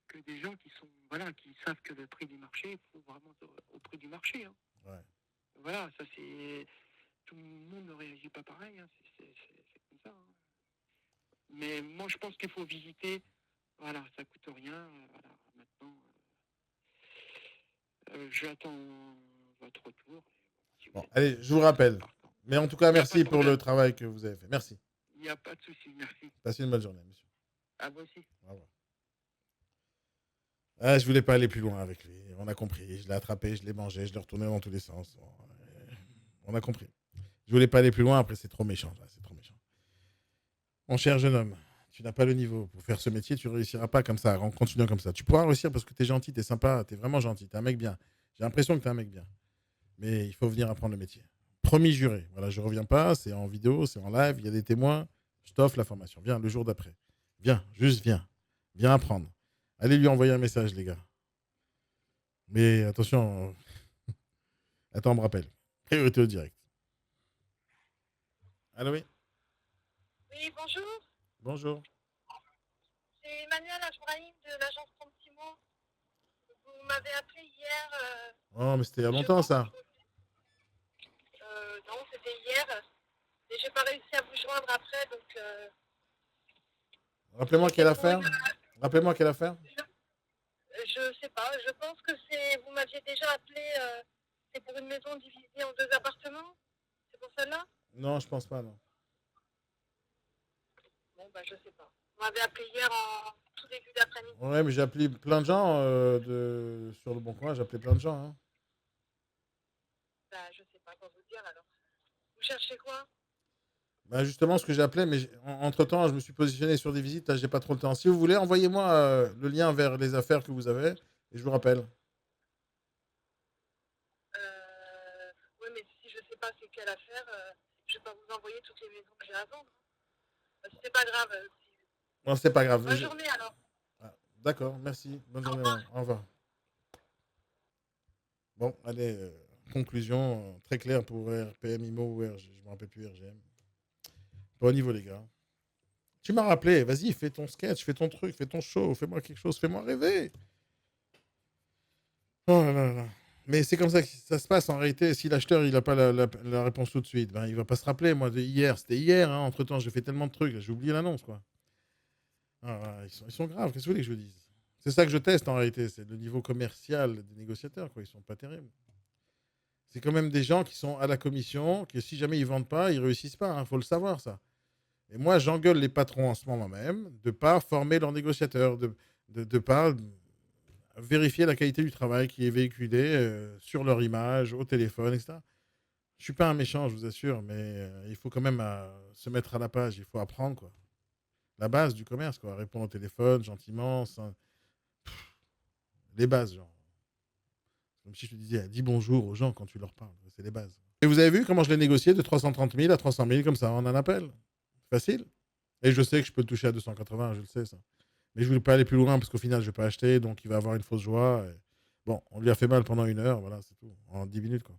que des gens qui sont, voilà, qui savent que le prix du marché, il faut vraiment au prix du marché. Hein.
Ouais.
Voilà, ça c'est, tout le monde ne réagit pas pareil. Hein. C'est comme ça. Hein. Mais moi, je pense qu'il faut visiter. Voilà, ça coûte rien. Voilà, maintenant, j'attends votre retour. Si vous
Bon,
êtes
allez, je vous rappelle.
partant.
Mais en tout cas,
Il n'y a pas de
merci pour le
problème.
travail que vous avez fait. Merci.
Il n'y a pas de souci. Merci.
Passez une bonne journée, monsieur.
À vous aussi.
Au revoir. Ah, je voulais pas aller plus loin avec lui. On a compris. Je l'ai attrapé, je l'ai mangé, je l'ai retourné dans tous les sens. Bon, on a compris. Je voulais pas aller plus loin. Après, c'est trop méchant. Là, c'est trop méchant. Mon cher jeune homme, tu n'as pas le niveau pour faire ce métier. Tu réussiras pas comme ça, en continuant comme ça. Tu pourras réussir parce que tu es gentil, tu es sympa, tu es vraiment gentil. Tu es un mec bien. J'ai l'impression que tu es un mec bien. Mais il faut venir apprendre le métier. Promis juré. Voilà, je reviens pas. C'est en vidéo, c'est en live. Il y a des témoins. Je t'offre la formation. Viens le jour d'après. Viens, juste viens. Viens apprendre. Allez lui envoyer un message, les gars. Mais attention. Attends, on me rappelle. Priorité au direct. Allô, oui.
Oui, bonjour.
Bonjour.
C'est Emmanuel Ajbrahim de l'agence 36 mots. Vous m'avez appelé hier.
Oh, mais c'était il y a longtemps, ça.
Non, c'était hier. Et j'ai pas réussi à vous joindre après, donc.
Rappelez-moi quelle affaire. Rappelez-moi quelle affaire.
Je sais pas. Je pense que vous m'aviez déjà appelé. C'est pour une maison divisée en 2 appartements. C'est pour celle-là.
Non, je pense pas, non.
Bon, bah je sais pas. Vous m'avez appelé hier en tout début d'après-midi.
Ouais, mais j'ai appelé plein de gens sur le Bon Coin. J'ai appelé plein de gens. Hein.
Bah je sais pas quoi vous dire alors. Vous cherchez quoi?
Bah, justement, ce que j'ai appelé, mais entre-temps, je me suis positionné sur des visites. Là, j'ai pas trop le temps. Si vous voulez, envoyez-moi le lien vers les affaires que vous avez et je vous rappelle.
Oui, mais si je sais pas c'est quelle affaire, je vais pas vous envoyer toutes les maisons que j'ai à vendre. C'est pas grave.
Non, c'est pas grave.
Bonne journée alors.
Ah, d'accord, merci. Bonne
Au
journée.
revoir.
Au revoir. Bon, allez, conclusion très claire pour RPM, IMO ou RG. Je me rappelle plus RGM. Pas au niveau, les gars. Tu m'as rappelé. Vas-y, fais ton sketch, fais ton truc, fais ton show, fais-moi quelque chose, fais-moi rêver. Oh là là là. Mais c'est comme ça que ça se passe en réalité. Si l'acheteur il n'a pas la réponse tout de suite, ben, il va pas se rappeler. Moi, de hier, c'était hier. Hein. Entre-temps, j'ai fait tellement de trucs. J'ai oublié l'annonce, quoi. Ah, ils sont graves. Qu'est-ce que vous voulez que je vous dise? C'est ça que je teste en réalité. C'est le niveau commercial des négociateurs, quoi. Ils sont pas terribles. C'est quand même des gens qui sont à la commission, que si jamais ils vendent pas, ils réussissent pas. Hein. Faut le savoir, ça. Et moi, j'engueule les patrons en ce moment même de ne pas former leurs négociateurs, de ne pas vérifier la qualité du travail qui est véhiculé sur leur image, au téléphone, etc. Je ne suis pas un méchant, je vous assure, mais il faut quand même se mettre à la page. Il faut apprendre, quoi. La base du commerce, quoi. Répondre au téléphone, gentiment, sans... les bases, genre. Comme si je te disais, dis bonjour aux gens quand tu leur parles. C'est les bases. Et vous avez vu comment je l'ai négocié de 330 000 à 300 000, comme ça, en un appel. Facile. Et je sais que je peux le toucher à 280, je le sais, ça. Mais je voulais pas aller plus loin parce qu'au final, je vais pas acheter, donc il va avoir une fausse joie. Bon, on lui a fait mal pendant 1 heure, voilà, c'est tout. En 10 minutes, quoi.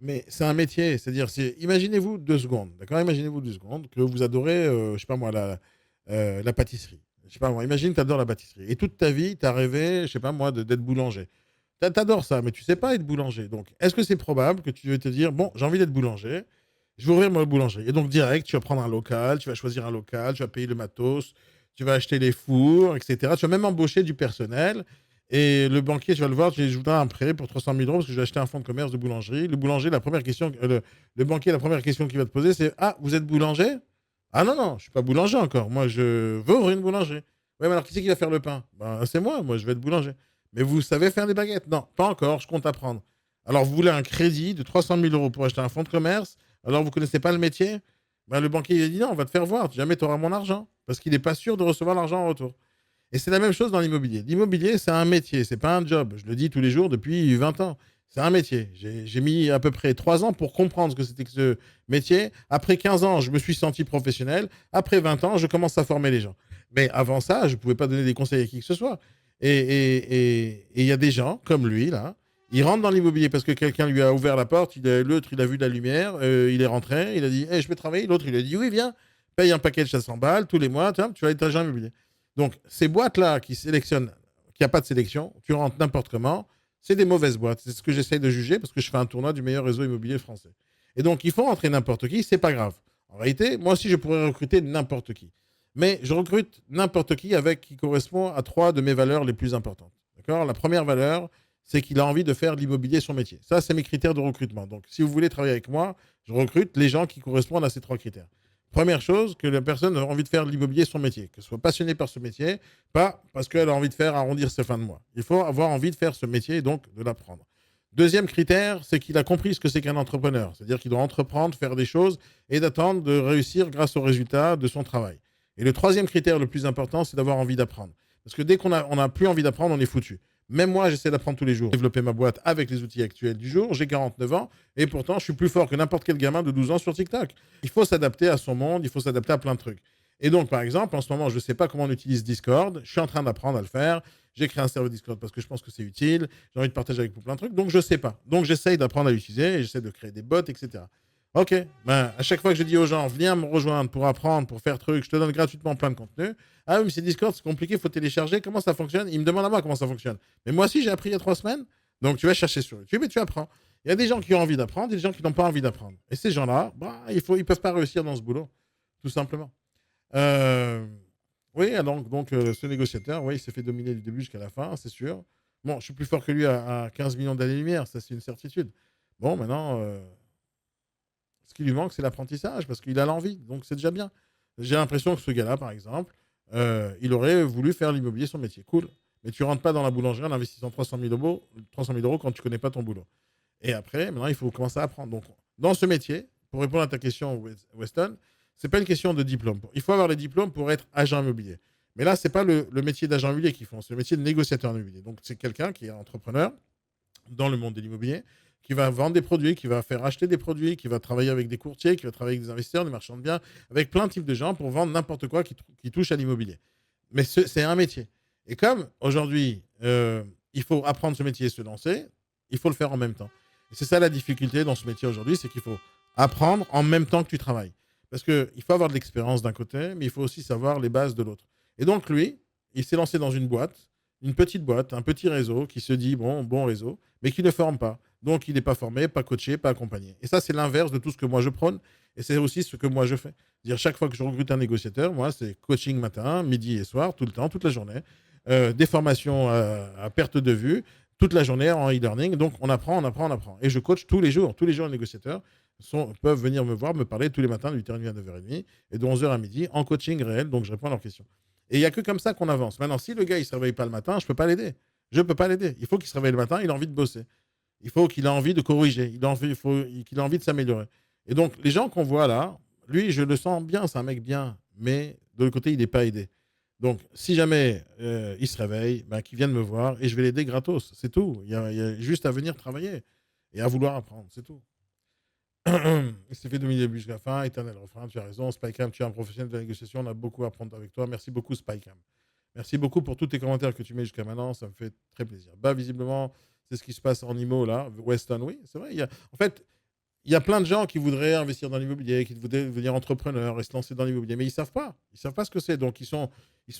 Mais c'est un métier, c'est-à-dire, imaginez-vous 2 secondes, d'accord? Imaginez-vous 2 secondes que vous adorez, je sais pas moi, la pâtisserie. Je sais pas moi, imagine, tu adores la pâtisserie. Et toute ta vie, tu as rêvé, je sais pas moi, d'être boulanger. T'adores ça, mais tu sais pas être boulanger. Donc, est-ce que c'est probable que tu veux te dire, bon, j'ai envie d'être boulanger, je vais ouvrir ma boulangerie. Et donc, direct, tu vas prendre un local, tu vas choisir un local, tu vas payer le matos, tu vas acheter les fours, etc. Tu vas même embaucher du personnel. Et le banquier, tu vas le voir, je voudrais un prêt pour 300 000 euros parce que je vais acheter un fonds de commerce de boulangerie. Le boulanger, la première question, le banquier, la première question qu'il va te poser, c'est: Ah, vous êtes boulanger? Ah non, non, je suis pas boulanger encore. Moi, je veux ouvrir une boulangerie. Ouais, mais alors qui c'est qui va faire le pain? Ben, c'est moi, je vais être boulanger. Mais vous savez faire des baguettes? Non, pas encore, je compte apprendre. Alors, vous voulez un crédit de 300 000 euros pour acheter un fonds de commerce? Alors, vous connaissez pas le métier? Ben, le banquier, il a dit non, on va te faire voir, jamais tu auras mon argent. Parce qu'il n'est pas sûr de recevoir l'argent en retour. Et c'est la même chose dans l'immobilier. L'immobilier, c'est un métier, c'est pas un job. Je le dis tous les jours depuis 20 ans. C'est un métier. J'ai mis à peu près 3 ans pour comprendre ce que c'était que ce métier. Après 15 ans, je me suis senti professionnel. Après 20 ans, je commence à former les gens. Mais avant ça, je ne pouvais pas donner des conseils à qui que ce soit. Et il y a des gens comme lui, là, il rentre dans l'immobilier parce que quelqu'un lui a ouvert la porte, l'autre, il a vu de la lumière, il est rentré, il a dit hey, je peux travailler. L'autre, il a dit oui, viens, paye un package à 100 balles tous les mois, tu vas être agent immobilier. Donc, ces boîtes-là qui sélectionnent, qui n'y a pas de sélection, tu rentres n'importe comment, c'est des mauvaises boîtes. C'est ce que j'essaye de juger parce que je fais un tournoi du meilleur réseau immobilier français. Et donc, il faut rentrer n'importe qui, c'est pas grave. En réalité, moi aussi, je pourrais recruter n'importe qui. Mais je recrute n'importe qui qui correspond à 3 de mes valeurs les plus importantes. D'accord? La première valeur, c'est qu'il a envie de faire l'immobilier son métier. Ça, c'est mes critères de recrutement. Donc, si vous voulez travailler avec moi, je recrute les gens qui correspondent à ces 3 critères. Première chose, que la personne a envie de faire l'immobilier son métier, qu'elle soit passionnée par ce métier, pas parce qu'elle a envie de faire arrondir ses fins de mois. Il faut avoir envie de faire ce métier et donc de l'apprendre. Deuxième critère, c'est qu'il a compris ce que c'est qu'un entrepreneur. C'est-à-dire qu'il doit entreprendre, faire des choses et d'attendre de réussir grâce aux résultats de son travail. Et le troisième critère le plus important, c'est d'avoir envie d'apprendre. Parce que dès qu'on n'a plus envie d'apprendre, on est foutu. Même moi, j'essaie d'apprendre tous les jours. Développer ma boîte avec les outils actuels du jour. J'ai 49 ans et pourtant, je suis plus fort que n'importe quel gamin de 12 ans sur TikTok. Il faut s'adapter à son monde, il faut s'adapter à plein de trucs. Et donc, par exemple, en ce moment, je ne sais pas comment on utilise Discord. Je suis en train d'apprendre à le faire. J'ai créé un serveur Discord parce que je pense que c'est utile. J'ai envie de partager avec vous plein de trucs. Donc, je ne sais pas. Donc, j'essaye d'apprendre à l'utiliser et j'essaie de créer des bots, etc. Ok, à chaque fois que je dis aux gens, viens me rejoindre pour apprendre, pour faire trucs, je te donne gratuitement plein de contenu. Ah oui, mais c'est Discord, c'est compliqué, il faut télécharger. Comment ça fonctionne? Il me demande à moi comment ça fonctionne. Mais moi aussi, j'ai appris il y a 3 semaines. Donc, tu vas chercher sur YouTube et tu apprends. Il y a des gens qui ont envie d'apprendre et des gens qui n'ont pas envie d'apprendre. Et ces gens-là, ils ne peuvent pas réussir dans ce boulot, tout simplement. Oui, donc ce négociateur, oui, il s'est fait dominer du début jusqu'à la fin, c'est sûr. Bon, je suis plus fort que lui à 15 millions d'années-lumière, ça c'est une certitude. Bon, maintenant, ce qui lui manque, c'est l'apprentissage, parce qu'il a l'envie, donc c'est déjà bien. J'ai l'impression que ce gars-là, par exemple, il aurait voulu faire l'immobilier son métier. Cool. Mais tu rentres pas dans la boulangerie en investissant 300 000 euros quand tu connais pas ton boulot. Et après, maintenant, il faut commencer à apprendre. Donc, dans ce métier, pour répondre à ta question, Weston, c'est pas une question de diplôme. Il faut avoir les diplômes pour être agent immobilier. Mais là, c'est pas le métier d'agent immobilier qu'ils font, c'est le métier de négociateur immobilier. Donc, c'est quelqu'un qui est entrepreneur dans le monde de l'immobilier, qui va vendre des produits, qui va faire acheter des produits, qui va travailler avec des courtiers, qui va travailler avec des investisseurs, des marchands de biens, avec plein de types de gens pour vendre n'importe quoi qui touche à l'immobilier. Mais c'est un métier. Et comme aujourd'hui, il faut apprendre ce métier et se lancer, il faut le faire en même temps. Et c'est ça la difficulté dans ce métier aujourd'hui, c'est qu'il faut apprendre en même temps que tu travailles. Parce qu'il faut avoir de l'expérience d'un côté, mais il faut aussi savoir les bases de l'autre. Et donc lui, il s'est lancé dans une boîte, une petite boîte, un petit réseau qui se dit bon réseau, mais qui ne forme pas. Donc il n'est pas formé, pas coaché, pas accompagné. Et ça, c'est l'inverse de tout ce que moi je prône. Et c'est aussi ce que moi je fais. Dire chaque fois que je recrute un négociateur, moi, c'est coaching matin, midi et soir, tout le temps, toute la journée. Des formations à perte de vue, toute la journée en e-learning. Donc on apprend. Et je coach tous les jours. Tous les jours, les négociateurs peuvent venir me voir, me parler tous les matins de 8h30 à 9h30 et de 11h à midi en coaching réel. Donc je réponds à leurs questions. Et il n'y a que comme ça qu'on avance. Maintenant, si le gars il ne se réveille pas le matin, je ne peux pas l'aider. Je ne peux pas l'aider. Il faut qu'il se réveille le matin, il a envie de bosser. Il faut qu'il ait envie de corriger. Il faut qu'il ait envie de s'améliorer. Et donc, les gens qu'on voit là, lui, je le sens bien, c'est un mec bien, mais de l'autre côté, il n'est pas aidé. Donc, si jamais il se réveille, qu'il vienne me voir et je vais l'aider gratos. C'est tout. Il y a juste à venir travailler et à vouloir apprendre. C'est tout. Il s'est fait dominer le début jusqu'à la fin. Éternel refrain, tu as raison. Spycam, tu es un professionnel de la négociation. On a beaucoup à apprendre avec toi. Merci beaucoup, Spycam. Merci beaucoup pour tous tes commentaires que tu mets jusqu'à maintenant. Ça me fait très plaisir. Bah, visiblement, c'est ce qui se passe en IMO, là. Weston, oui, c'est vrai. En fait, il y a plein de gens qui voudraient investir dans l'immobilier, qui voudraient devenir entrepreneurs et se lancer dans l'immobilier, mais ils ne savent pas. Ils ne savent pas ce que c'est. Donc, ils sont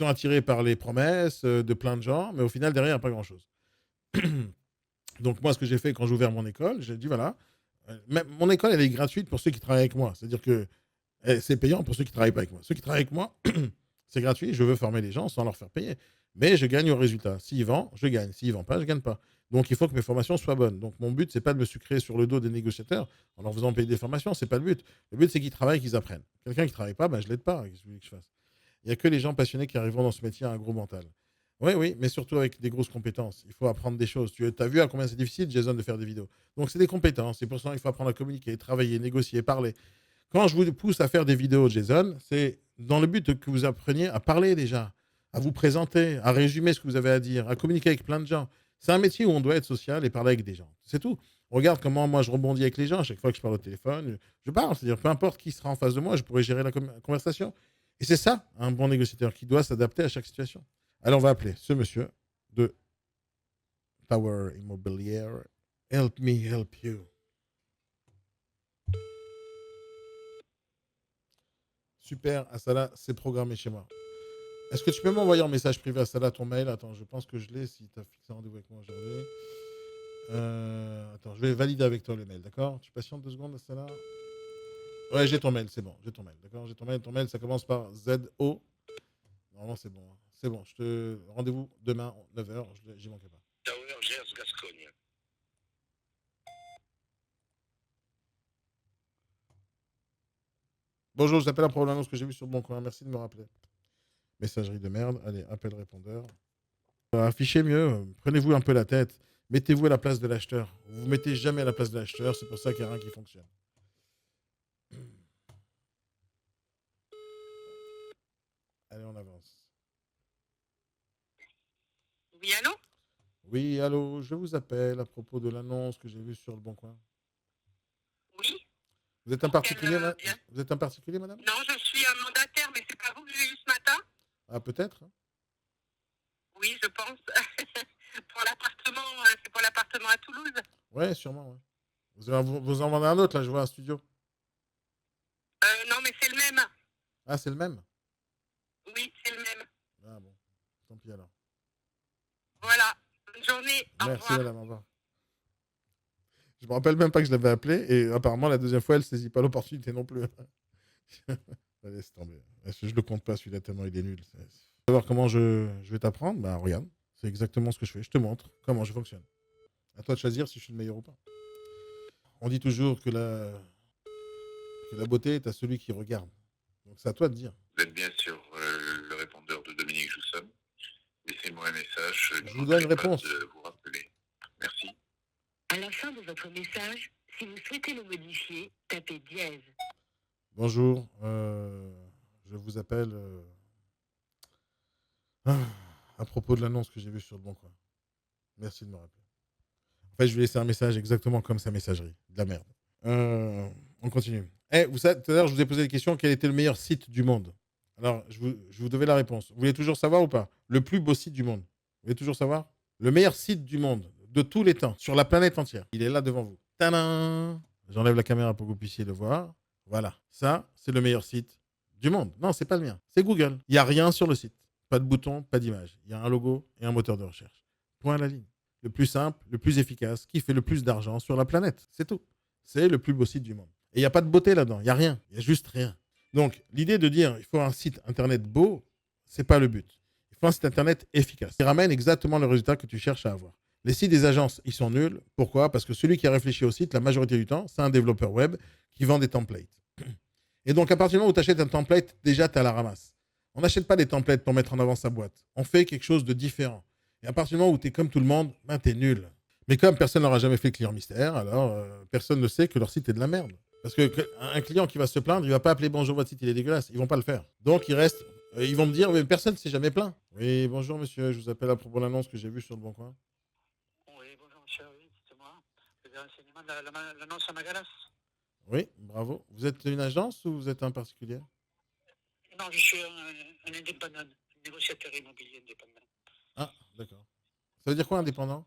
attirés par les promesses de plein de gens, mais au final, derrière, il n'y a pas grand-chose. Donc, moi, ce que j'ai fait quand j'ai ouvert mon école, j'ai dit, voilà, mon école, elle est gratuite pour ceux qui travaillent avec moi. C'est-à-dire que c'est payant pour ceux qui ne travaillent pas avec moi. Ceux qui travaillent avec moi, c'est gratuit. Je veux former les gens sans leur faire payer. Mais je gagne au résultat. S'ils vendent, je gagne. S'ils ne vendent pas, je ne gagne pas. Donc, il faut que mes formations soient bonnes. Donc, mon but, ce n'est pas de me sucrer sur le dos des négociateurs en leur faisant payer des formations. Ce n'est pas le but. Le but, c'est qu'ils travaillent, qu'ils apprennent. Quelqu'un qui ne travaille pas, ben, je ne l'aide pas. Qu'est-ce que vous voulez que je fasse? Il n'y a que les gens passionnés qui arriveront dans ce métier à un gros mental. Oui, oui, mais surtout avec des grosses compétences. Il faut apprendre des choses. Tu as vu à combien c'est difficile, Jason, de faire des vidéos. Donc, c'est des compétences. C'est pour ça qu'il faut apprendre à communiquer, travailler, négocier, parler. Quand je vous pousse à faire des vidéos, Jason, c'est dans le but que vous appreniez à parler déjà, à vous présenter, à résumer ce que vous avez à dire, à communiquer avec plein de gens. C'est un métier où on doit être social et parler avec des gens. C'est tout. Regarde comment moi je rebondis avec les gens. À chaque fois que je parle au téléphone, je parle. C'est-à-dire, peu importe qui sera en face de moi, je pourrai gérer la conversation. Et c'est ça, un bon négociateur qui doit s'adapter à chaque situation. Alors, on va appeler ce monsieur de Tower Immobilier. Help me help you. Super, Asala, c'est programmé chez moi. Est-ce que tu peux m'envoyer en message privé à Asala ton mail? Attends, je pense que je l'ai si tu as fixé un rendez-vous avec moi aujourd'hui. Attends, je vais valider avec toi le mail, d'accord? Tu patientes 2 secondes, Asala? Ouais, j'ai ton mail, c'est bon, j'ai ton mail, d'accord? J'ai ton mail. Ton mail, ça commence par ZO. Normalement, c'est bon. Hein. C'est bon, je te rendez-vous demain, 9h, j'y manquerai pas.
Tower Gers Gascogne.
Bonjour, je t'appelle à propos de l'annonce que j'ai vue sur le Bon Coin. Merci de me rappeler. Messagerie de merde. Allez, appel répondeur. Affichez mieux. Prenez-vous un peu la tête. Mettez-vous à la place de l'acheteur. Vous ne vous mettez jamais à la place de l'acheteur. C'est pour ça qu'il n'y a rien qui fonctionne. Allez, on avance.
Oui, allô?
Oui, allô, je vous appelle à propos de l'annonce que j'ai vue sur le Bon Coin.
Oui.
Vous êtes un particulier, vous êtes un particulier, madame?
Non, je suis un mandataire, mais c'est pas vous que j'ai eu ce matin?
Ah, peut-être.
Oui, je pense. Pour l'appartement, c'est pour l'appartement à Toulouse.
Ouais, sûrement, ouais. Vous en vendez un autre, là, je vois un studio.
Non, mais c'est le même.
Ah, c'est le même?
Oui, c'est le même.
Ah bon, tant pis alors.
Voilà. Bonne journée. Au
Merci,
revoir.
madame, au revoir. Je me rappelle même pas que je l'avais appelé et apparemment, la deuxième fois, elle saisit pas l'opportunité non plus. Allez, laisse tomber. Je le compte pas, celui-là, tellement il est nul. Savoir comment je vais t'apprendre? Bah, regarde, c'est exactement ce que je fais. Je te montre comment je fonctionne. À toi de choisir si je suis le meilleur ou pas. On dit toujours que la beauté est à celui qui regarde. Donc, c'est à toi de dire.
Vous êtes bien sur le répondeur de Dominique Joussom. Laissez-moi un message.
Je vous donne une réponse.
De vous rappeler. Merci.
À la fin de votre message, si vous souhaitez le modifier, tapez dièse.
Bonjour, je vous appelle à propos de l'annonce que j'ai vue sur le Bon Coin. Merci de me rappeler. En fait, je vais laisser un message exactement comme sa messagerie. De la merde. On continue. Vous savez, tout à l'heure, je vous ai posé la question quel était le meilleur site du monde? Alors, je vous devais la réponse. Vous voulez toujours savoir ou pas? Le plus beau site du monde. Vous voulez toujours savoir? Le meilleur site du monde, de tous les temps, sur la planète entière. Il est là devant vous. Tadam! J'enlève la caméra pour que vous puissiez le voir. Voilà. Ça, c'est le meilleur site du monde. Non, c'est pas le mien. C'est Google. Il n'y a rien sur le site. Pas de bouton, pas d'image. Il y a un logo et un moteur de recherche. Point à la ligne. Le plus simple, le plus efficace, qui fait le plus d'argent sur la planète. C'est tout. C'est le plus beau site du monde. Et il n'y a pas de beauté là-dedans. Il n'y a rien. Il y a juste rien. Donc, l'idée de dire il faut un site internet beau, c'est pas le but. Il faut un site internet efficace. Qui ramène exactement le résultat que tu cherches à avoir. Les sites des agences, ils sont nuls. Pourquoi? Parce que celui qui a réfléchi au site, la majorité du temps, c'est un développeur web qui vend des templates. Et donc, à partir du moment où tu achètes un template, déjà, tu as la ramasse. On n'achète pas des templates pour mettre en avant sa boîte. On fait quelque chose de différent. Et à partir du moment où tu es comme tout le monde, ben, tu es nul. Mais comme personne n'aura jamais fait client mystère, alors personne ne sait que leur site est de la merde. Parce qu'un client qui va se plaindre, il ne va pas appeler bonjour, votre site il est dégueulasse. Ils ne vont pas le faire. Donc, ils vont me dire, mais personne ne s'est jamais plaint. Oui, bonjour monsieur, je vous appelle à propos de l'annonce que j'ai vue sur le Bon Coin.
Oui, bonjour monsieur, oui, dites-moi. Vous avez renseignement de l'annonce à Magalas?
Oui, bravo. Vous êtes une agence ou vous êtes un particulier?
Non, je suis un indépendant, un négociateur immobilier indépendant.
Ah, d'accord. Ça veut dire quoi, indépendant?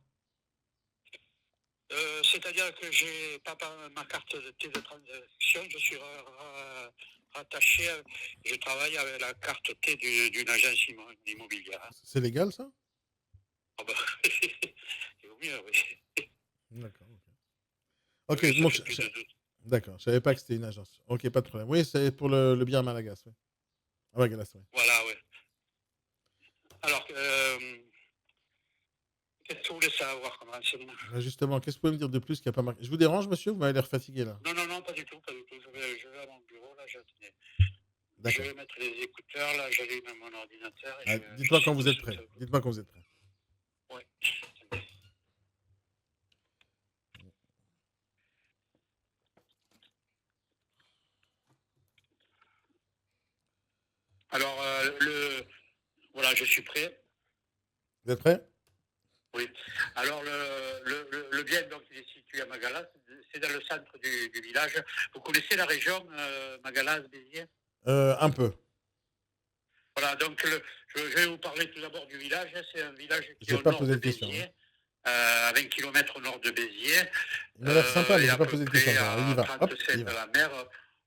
C'est-à-dire que j'ai pas ma carte de T de transaction, je suis rattaché, je travaille avec la carte T d'une agence immobilière. Hein.
C'est légal, ça?
Ah bah, c'est au mieux, oui.
D'accord. Ok,
Oui, ça
bon,
fait plus de 12.
d'accord. Je savais pas que c'était une agence. Ok, pas de problème. Oui, c'est pour le bien à Malagas. Oui. À Magalas, oui.
Voilà, oui. Alors, qu'est-ce que vous voulez savoir comme renseignement?
Justement, qu'est-ce que vous pouvez me dire de plus qui a pas marqué? Je vous dérange, monsieur? Vous m'avez l'air fatigué, là.
Non, pas du tout, pas du tout. Je vais à mon bureau, là, je
D'accord.
vais mettre les écouteurs, là, j'allume mon ordinateur. Et
dites-moi quand vous êtes prêt. Dites-moi quand vous êtes prêt.
Oui. Alors, voilà, je suis prêt.
Vous êtes prêt?
Oui. Alors, le bien, donc, il est situé à Magalas. C'est dans le centre du village. Vous connaissez la région Magalas, Béziers?
Un peu.
Voilà, donc, je vais vous parler tout d'abord du village. C'est un village qui
J'ai
est au
pas
nord
posé
de
de question.
Béziers, à 20 km au nord de Béziers.
Il m'a l'air sympa, mais
et
j'ai
à
pas
peu
posé de question.
près
Alors, il y
à
va. Hop,
37
il y
de
va.
la mer.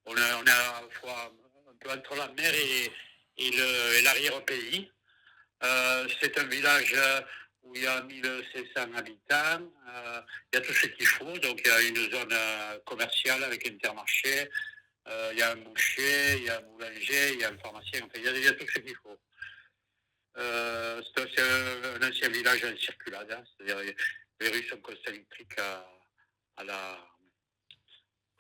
On est à la fois un peu entre la mer et l'arrière-pays. C'est un village où il y a 1500 habitants. Il y a tout ce qu'il faut. Donc, il y a une zone commerciale avec Intermarché. Il y a un boucher, il y a un boulanger, il y a un pharmacien. Enfin, il y a tout ce qu'il faut. C'est un ancien village en circulade. Hein, c'est-à-dire les rues sont connectées électriques au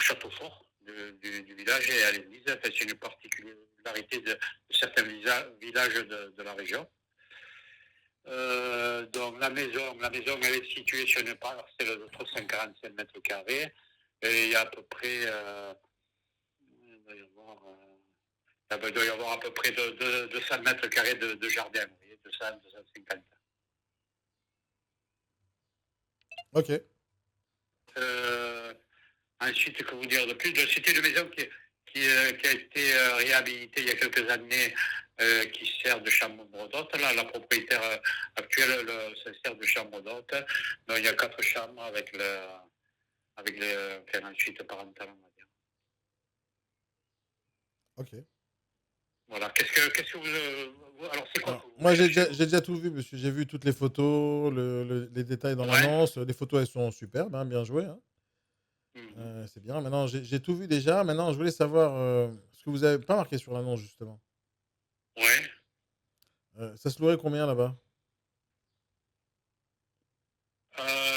château fort du village et à l'église. Enfin, c'est une particularité de certains villages de la région. Donc la maison elle est située sur une parcelle de 345 mètres carrés et il y a à peu près il doit y avoir à peu près 200 mètres carrés de jardin, vous voyez, 200-250.
Ok.
Ensuite, que vous dire de plus? C'était une maison qui a été réhabilitée il y a quelques années, qui sert de chambre d'hôte. Là, la propriétaire actuelle se sert de chambre d'hôte. Donc, il y a 4 chambres avec enfin, ensuite parentale, on va dire.
Ok.
Voilà. Qu'est-ce que vous alors, c'est quoi
Alors,
que vous
moi, j'ai
cherchez,
déjà tout vu, monsieur. J'ai vu toutes les photos, les détails dans
Ouais.
l'annonce. Les photos, elles sont superbes, hein, bien jouées. Hein. C'est bien. Maintenant, j'ai tout vu déjà. Maintenant, je voulais savoir ce que vous n'avez pas marqué sur l'annonce, justement.
Ouais.
Ça se louerait combien là-bas?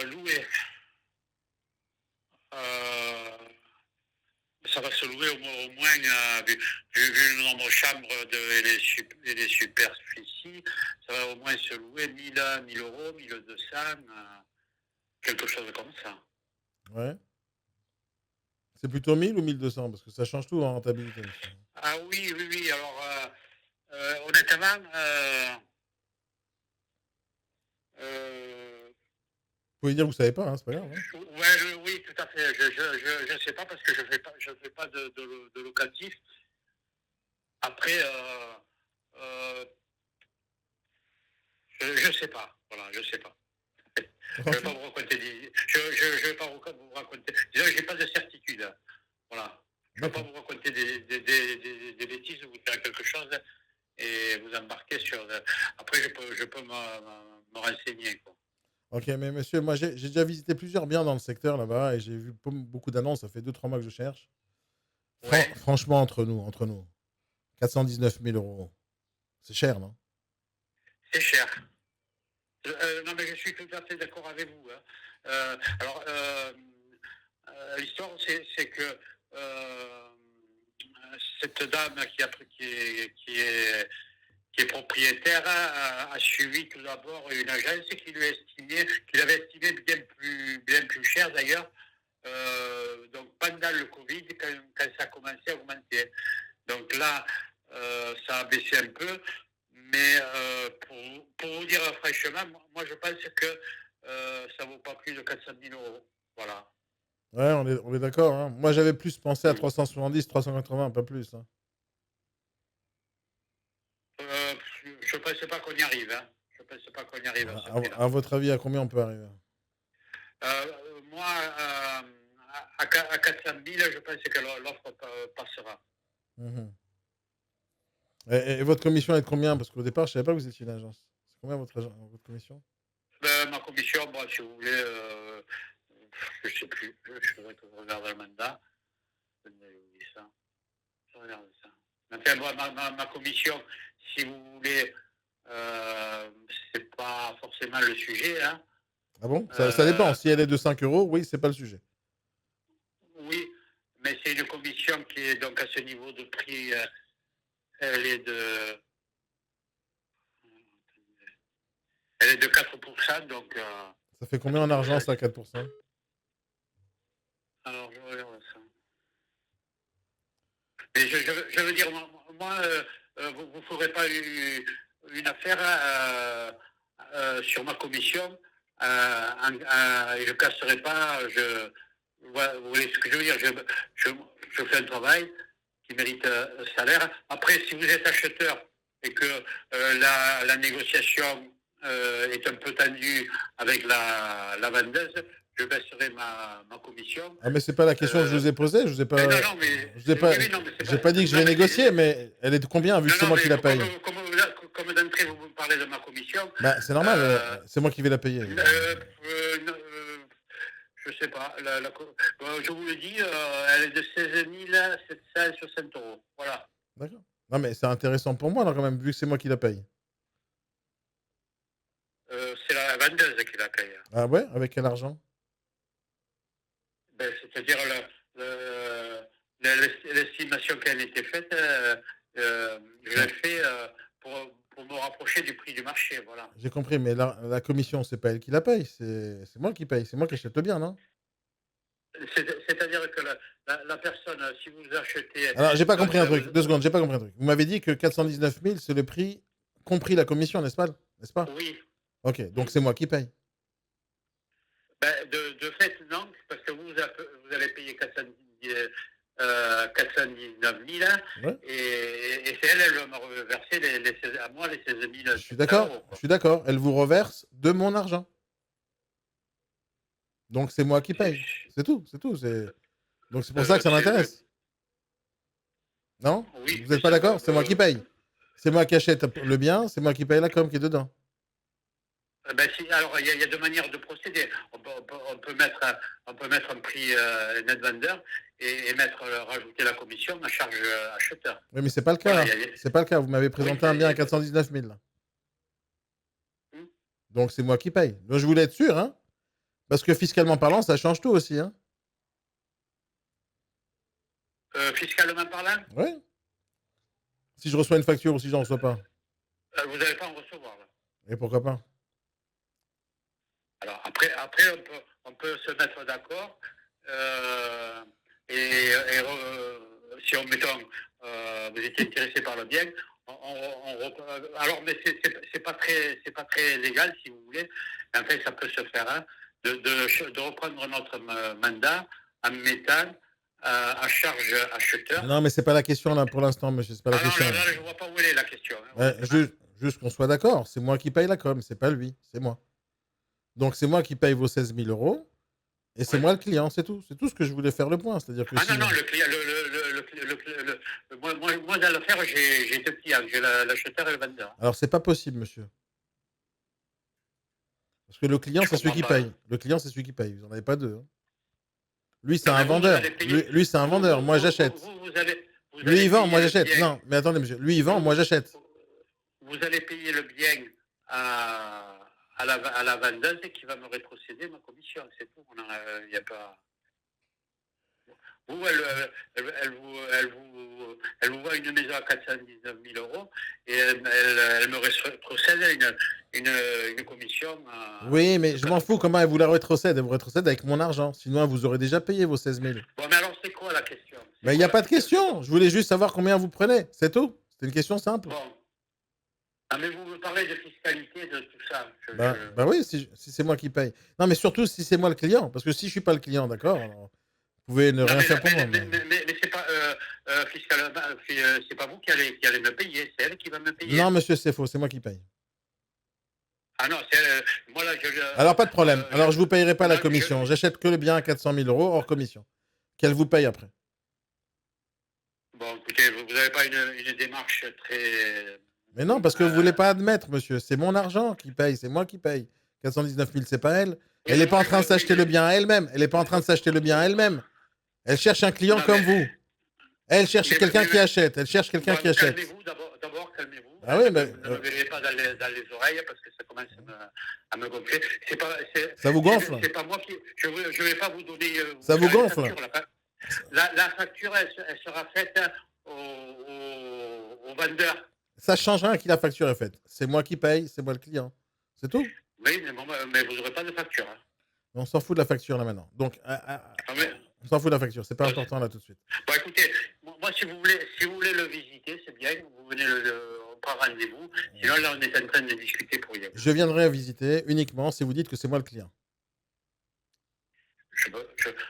Louer. Ça va se louer au moins, vu le nombre de chambres et les superficies, ça va au moins se louer 1000 euros, 1200, quelque chose comme ça.
Ouais. C'est plutôt 1000 ou 1200? Parce que ça change tout en rentabilité, monsieur.
Ah oui. Alors, honnêtement,
Vous pouvez dire que vous savez pas, hein, c'est pas grave. Hein.
oui, tout à fait. Je ne sais pas parce que je fais pas de locatif. Après, je sais pas. Voilà, je sais pas. Je ne vais pas vous raconter je vais pas vous raconter. Disons, j'ai pas de certitude. Voilà. Je ne vais pas vous raconter des bêtises, vous dire quelque chose et vous embarquer sur. Après, je peux me renseigner. Quoi.
Ok, mais monsieur, moi j'ai déjà visité plusieurs biens dans le secteur là-bas et j'ai vu beaucoup d'annonces. Ça fait 2-3 mois que je cherche.
Ouais.
Franchement, entre nous, 419 000 euros. C'est cher, non?
C'est cher. Non, mais je suis tout à fait d'accord avec vous. Hein. Alors, l'histoire, c'est que cette dame qui est propriétaire a suivi tout d'abord une agence qui l'avait estimé bien plus cher d'ailleurs. Donc pendant le Covid, quand ça a commencé à augmenter. Donc là, ça a baissé un peu. Mais pour vous dire franchement, moi je pense que ça ne vaut pas plus de 400 000 euros. Voilà.
Ouais, on est d'accord. Hein. Moi, j'avais plus pensé à 370, 380, pas plus. Hein.
Euh, je ne pense pas qu'on y arrive. Hein. Je ne pense pas qu'on y arrive à ce prix-là.
À votre avis, à combien on peut arriver?
Moi, à 400 000, je pense que l'offre passera.
Mhm. Et votre commission est de combien? Parce qu'au départ, je ne savais pas que vous étiez une agence. C'est combien votre commission?
Ma commission, bon, si vous voulez, je ne sais plus. Je voudrais que je regarde le mandat. Je regarde ça. Enfin, moi, ma commission, si vous voulez, c'est pas forcément le sujet. Hein.
Ah bon? Ça dépend. Si elle est de 5 euros, oui, c'est pas le sujet.
Oui, mais c'est une commission qui est donc à ce niveau de prix. Elle est de 4%, donc.
Ça fait combien en argent, ça, 4%?
Alors, je regarde ça. Mais je veux dire, moi, vous ne ferez pas une affaire sur ma commission. Je ne casserai pas. Vous voyez ce que je veux dire? Je fais un travail qui mérite salaire. Après, si vous êtes acheteur et que la négociation est un peu tendue avec la vendeuse, je baisserai ma commission.
Ah, mais c'est pas la question que je vous ai posée. Je vous ai pas.
Mais non, mais.
Je n'ai pas dit que je vais négocier, mais elle est de combien vu que c'est moi qui la paye?
Comme d'entrée, vous me parlez de ma commission.
Bah, c'est normal, c'est moi qui vais la payer.
Je sais pas. Je vous le dis, elle est de 16 760 euros. Voilà.
D'accord. Non, mais c'est intéressant pour moi, là, quand même, vu que c'est moi qui la paye.
C'est la vendeuse qui la paye.
Ah ouais? Avec quel argent?
C'est-à-dire l'estimation qui a été faite, je l'ai fait pour me rapprocher du prix du marché. Voilà.
J'ai compris, mais la commission, c'est pas elle qui la paye, c'est moi qui paye. C'est moi qui achète le bien, non?
C'est-à-dire que la personne, si vous achetez.
Alors, j'ai pas compris un truc. 2 secondes, j'ai pas compris un truc. Vous m'avez dit que 419 000, c'est le prix compris la commission, n'est-ce pas? N'est-ce pas?
Oui.
Ok, donc c'est moi qui paye.
De fait, non, parce que vous allez payer 419 000
Ouais.
et c'est elle va me reverser à moi les 16 000.
Je suis d'accord. Je suis d'accord. Elle vous reverse de mon argent. Donc c'est moi qui paye. C'est tout. C'est tout. Donc c'est pour ça que ça m'intéresse. Non?
Oui,
Vous n'êtes pas d'accord? C'est moi qui paye. C'est moi qui achète le bien, c'est moi qui paye la com qui est dedans.
Alors, il y a deux manières de procéder. On peut mettre un prix net vendeur et rajouter la commission à charge acheteur.
Oui, mais c'est pas le cas.
Voilà,
C'est pas le cas. Vous m'avez présenté un bien à 419 000. Là. Donc c'est moi qui paye. Donc je voulais être sûr, hein. Parce que fiscalement parlant, ça change tout aussi, hein.
Fiscalement parlant?
Oui. Si je reçois une facture ou si j'en reçois pas.
Vous n'allez pas en recevoir, là.
Et pourquoi pas?
Alors après on peut se mettre d'accord si vous étiez intéressé par le bien, alors mais c'est pas très légal si vous voulez. En fait, ça peut se faire hein, de reprendre notre mandat en mettant à charge acheteur.
Non, mais c'est pas la question là pour l'instant, monsieur. C'est pas la question.
Non, je vois pas où elle est la question. Hein,
juste qu'on soit d'accord. C'est moi qui paye la com, c'est pas lui, c'est moi. Donc c'est moi qui paye vos 16 000 euros et c'est moi le client, c'est tout. C'est tout ce que je voulais faire le point. C'est-à-dire que
non, le client, moi dans l'affaire, j'ai deux clients, j'ai l'acheteur et le vendeur.
Alors c'est pas possible, monsieur. Parce que le client, c'est celui qui paye. Le client, c'est celui qui paye. Vous n'en avez pas deux. Hein. Lui, c'est un vendeur. Lui, c'est un vendeur. Moi, j'achète. Lui, il vend, moi, j'achète. Non, mais attendez, monsieur. Lui, il vend, moi, j'achète.
Vous allez payer le bien à la vendeuse qui va me rétrocéder ma commission. C'est tout. Il n'y a pas. Vous, elle vous vend une maison à 419 000 euros et elle me rétrocède une commission.
Oui, mais je m'en fous. Comment elle vous la rétrocède? Elle vous rétrocède avec mon argent. Sinon, vous aurez déjà payé vos 16 000.
Bon, mais alors, c'est quoi la question?
Mais il n'y a pas de question. Je voulais juste savoir combien vous prenez. C'est tout. C'était une question simple.
Bon. Ah, mais vous me parlez de fiscalité, de tout ça.
Bah oui, si c'est moi qui paye. Non, mais surtout si c'est moi le client. Parce que si je suis pas le client, d'accord, pouvez ne
Non,
rien
mais,
faire pour moi.
mais c'est pas fiscalement, c'est pas vous qui allez me payer, c'est elle qui va me payer.
Non, monsieur, c'est faux, c'est moi qui paye.
Ah non, c'est moi là,
Alors, pas de problème. Alors, je vous payerai pas la
non,
commission. J'achète que le bien à 400 000 euros hors commission. Qu'elle vous paye après.
Bon, écoutez, vous n'avez pas une démarche très...
Mais non, parce que vous voulez pas admettre, monsieur. C'est mon argent qui paye, c'est moi qui paye. 419 000, c'est pas elle. Elle n'est pas en train de s'acheter le bien à elle-même. Elle n'est pas en train de s'acheter le bien à elle-même. Elle cherche un client
Non,
comme
mais-
vous. Elle cherche quelqu'un qui achète. Elle cherche quelqu'un qui achète.
Calmez-vous, d'abord, calmez-vous.
Ah oui, mais...
Ne me gueulez pas dans les oreilles parce que ça commence à me gonfler.
Ça vous gonfle?
C'est pas moi qui... Je ne vais pas vous donner...
Ça vous
la
gonfle?
facture, la facture, elle sera faite au vendeur.
Ça change rien qui la facture est faite. C'est moi qui paye, c'est moi le client. C'est tout.
Oui, mais vous n'aurez pas de facture. Hein.
On s'en fout de la facture là maintenant. Donc,
Ah, mais-
on s'en fout de la facture. C'est pas important là tout de suite.
Bon, écoutez, moi, si vous voulez le visiter, c'est bien. Vous venez on prend rendez-vous. Sinon, là, on est en train de discuter pour rien.
Je viendrai visiter uniquement si vous dites que c'est moi le client.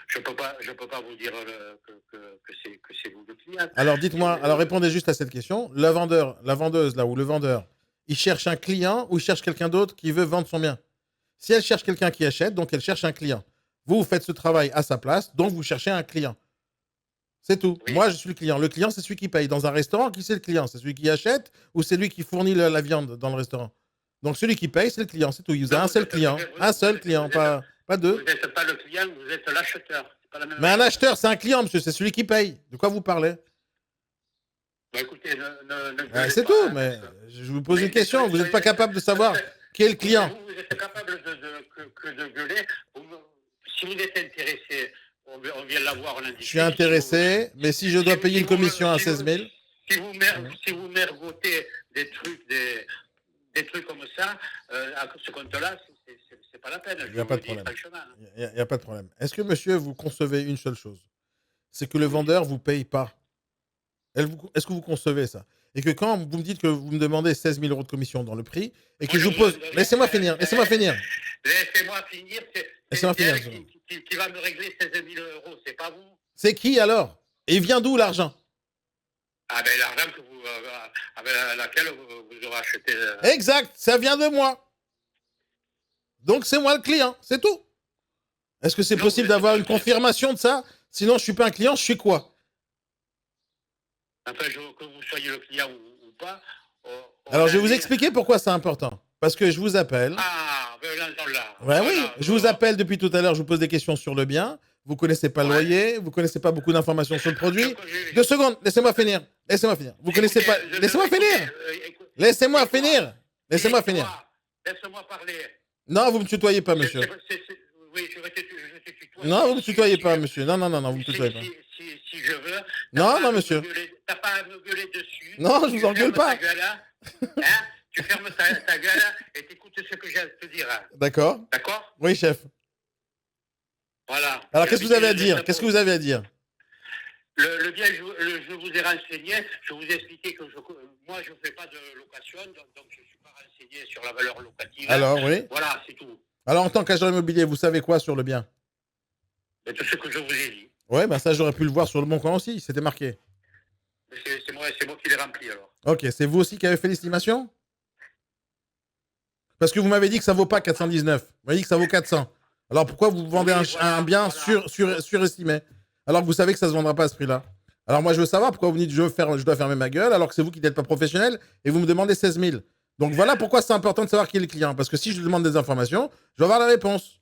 Je peux pas vous dire que c'est vous le client.
Alors dites-moi, alors répondez juste à cette question. La vendeuse là ou le vendeur, il cherche un client ou il cherche quelqu'un d'autre qui veut vendre son bien? Si elle cherche quelqu'un qui achète, donc elle cherche un client. Vous faites ce travail à sa place, donc vous cherchez un client. C'est tout.
Oui.
Moi, je suis le client. Le client, c'est celui qui paye. Dans un restaurant, qui c'est le client? C'est celui qui achète ou c'est lui qui fournit la viande dans le restaurant? Donc celui qui paye, c'est le client. C'est tout. Vous avez un seul client. Un seul client, pas deux.
Vous n'êtes pas le client, vous êtes l'acheteur. C'est pas la même
Mais un
chose.
acheteur, c'est un client, monsieur. C'est celui qui paye. De quoi vous parlez?
Bah, écoutez, ne
Ouais,
gueulez
c'est
pas,
tout.
hein,
Mais
parce que-
je vous pose
Mais-
une question. Vous n'êtes pas capable de savoir qui est le client.
Vous êtes capable que de gueuler. Si vous êtes intéressé, on vient l'avoir.
Je suis intéressé, mais si je dois payer une commission à 16 000,
Si vous mergotez des trucs comme ça, à ce compte-là, c'est pas la peine.
il n'y a pas de problème. Il n'y a pas de problème. Est-ce que, monsieur, vous concevez une seule chose? C'est que le vendeur ne vous paye pas. Est-ce que vous concevez ça? Et que quand vous me dites que vous me demandez 16 000 euros de commission dans le prix, et que je vous pose... Laissez-moi finir.
Laissez-moi finir.
Laissez-moi finir,
C'est qui va me régler 16 000 euros, c'est pas vous.
C'est qui alors? Et il vient d'où l'argent?
Ah ben l'argent que vous, avec laquelle vous aurez acheté.
Exact, ça vient de moi. Donc c'est moi le client, c'est tout. Est-ce que c'est
Non,
possible
vous êtes
d'avoir
pas
une
le client.
confirmation de ça? Sinon, je suis pas un client, je suis quoi?
Enfin, que vous soyez le client ou pas.
Alors, je vais vous expliquer pourquoi c'est important. Parce que je vous appelle.
Ah, ben là.
Ouais,
Voilà,
oui, je vous appelle depuis tout à l'heure, je vous pose des questions sur le bien. Vous connaissez pas le
Ouais.
loyer, vous connaissez pas beaucoup d'informations sur le produit. 2 secondes, laissez-moi finir. Laissez-moi finir. Vous connaissez pas. Laissez-moi finir. Laissez-moi finir. Laissez-moi finir.
Laisse-moi parler.
Non, vous me tutoyez pas, monsieur.
Oui, je te tutoie.
Non, vous me tutoyez pas, monsieur. Non, vous me tutoyez pas.
Si je veux.
Non, monsieur.
T'as pas à me gueuler dessus.
Non, je vous engueule pas.
Tu fermes ta gueule et t'écoutes ce que j'ai à te dire.
D'accord.
D'accord?
Oui, chef.
Voilà.
Alors, qu'est-ce que vous avez à dire? Qu'est-ce que vous avez à dire?
Le bien, je vous ai renseigné, je vous ai expliqué que moi, je ne fais pas de location, donc je ne suis pas renseigné sur la valeur locative.
Alors, oui.
Voilà, c'est tout.
Alors, en tant qu'agent immobilier, vous savez quoi sur le bien?
Mais tout ce que je vous ai dit.
Ouais, ben ça, j'aurais pu le voir sur le bon coin aussi. C'était marqué.
Mais c'est moi qui l'ai rempli, alors.
Ok, c'est vous aussi qui avez fait l'estimation? Parce que vous m'avez dit que ça vaut pas 419. Vous m'avez dit que ça vaut 400. Alors pourquoi vous vendez
Oui, voilà,
un bien
voilà.
surestimé? Alors que vous savez que ça se vendra pas à ce prix-là. Alors moi, je veux savoir pourquoi vous me dites je dois fermer ma gueule alors que c'est vous qui n'êtes pas professionnel et vous me demandez 16 000. Donc voilà pourquoi c'est important de savoir qui est le client. Parce que si je demande des informations, je vais avoir la réponse.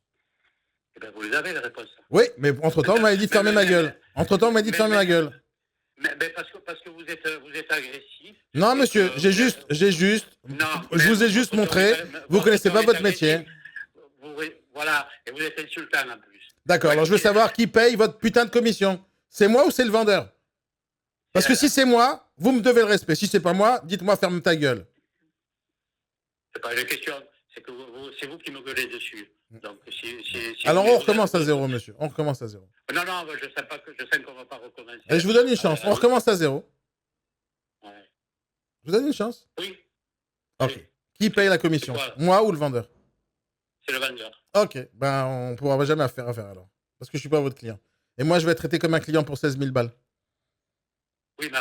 Eh ben, vous les avez, les réponses.
Oui, mais entre-temps, vous m'avez dit de fermer ma gueule. Entre-temps, vous m'avez dit de fermer ma gueule.
Mais parce que vous êtes agressif.
Non, monsieur,
Non,
je vous ai juste montré, vous connaissez pas votre métier.
Voilà, et vous êtes insultant en plus.
D'accord, alors je veux savoir qui paye votre putain de commission. C'est moi ou c'est le vendeur? Parce que si c'est moi, vous me devez le respect. Si c'est pas moi, dites-moi ferme ta gueule.
C'est pas une question, c'est que c'est vous qui me gueulez dessus. Donc,
Alors on recommence à zéro, monsieur. On recommence à zéro.
Non, je sais qu'on va pas recommencer.
Et je vous donne une chance. On recommence à zéro.
Ouais.
Je vous donne une chance.
Oui,
Ok.
Oui.
Qui paye la commission?
C'est quoi?
Moi ou le vendeur?
c'est le vendeur.
Ok. Ben, on ne pourra jamais faire affaire alors. Parce que je suis pas votre client. Et moi, je vais être traité comme un client pour 16 000 balles.
Oui, mais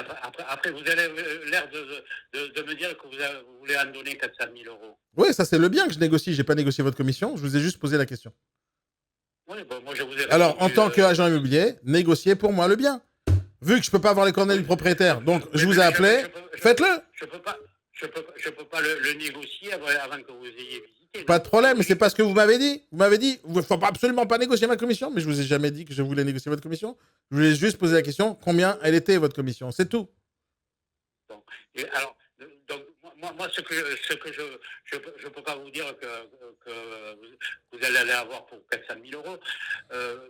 après vous avez l'air de me dire que vous voulez en donner 400 000 euros.
Oui, ça, c'est le bien que je négocie. Je n'ai pas négocié votre commission. Je vous ai juste posé la question.
Oui, bon, moi, je vous ai
Alors, en
répondu,
tant qu'agent immobilier, négociez pour moi le bien. Vu que je ne peux pas avoir les coordonnées du propriétaire, donc je vous ai appelé, faites-le.
Je peux pas le négocier avant que vous ayez visité.
Pas de problème, mais c'est pas ce que vous m'avez dit. Vous m'avez dit, il ne faut absolument pas négocier ma commission, mais je vous ai jamais dit que je voulais négocier votre commission. Je voulais juste poser la question, combien elle était votre commission, c'est tout.
Bon. Et alors, donc, moi, ce que je peux pas vous dire que vous allez avoir pour 400 000 euros,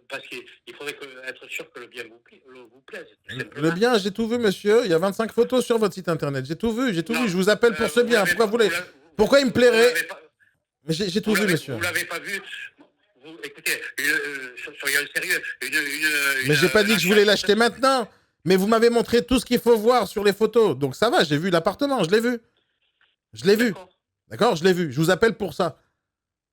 parce qu'il faudrait être sûr que le bien vous plaise.
Le bien, j'ai tout vu, monsieur. Il y a 25 photos sur votre site internet. J'ai tout vu, Je vous appelle pour ce bien. Pourquoi il me plairait? Mais j'ai tout vu, monsieur.
Vous l'avez pas vu. Écoutez, soyons sérieux.
Mais j'ai pas dit que je voulais l'acheter maintenant. Mais vous m'avez montré tout ce qu'il faut voir sur les photos. Donc ça va, j'ai vu l'appartement, je l'ai vu. Je l'ai vu. D'accord, je l'ai vu. Je vous appelle pour ça.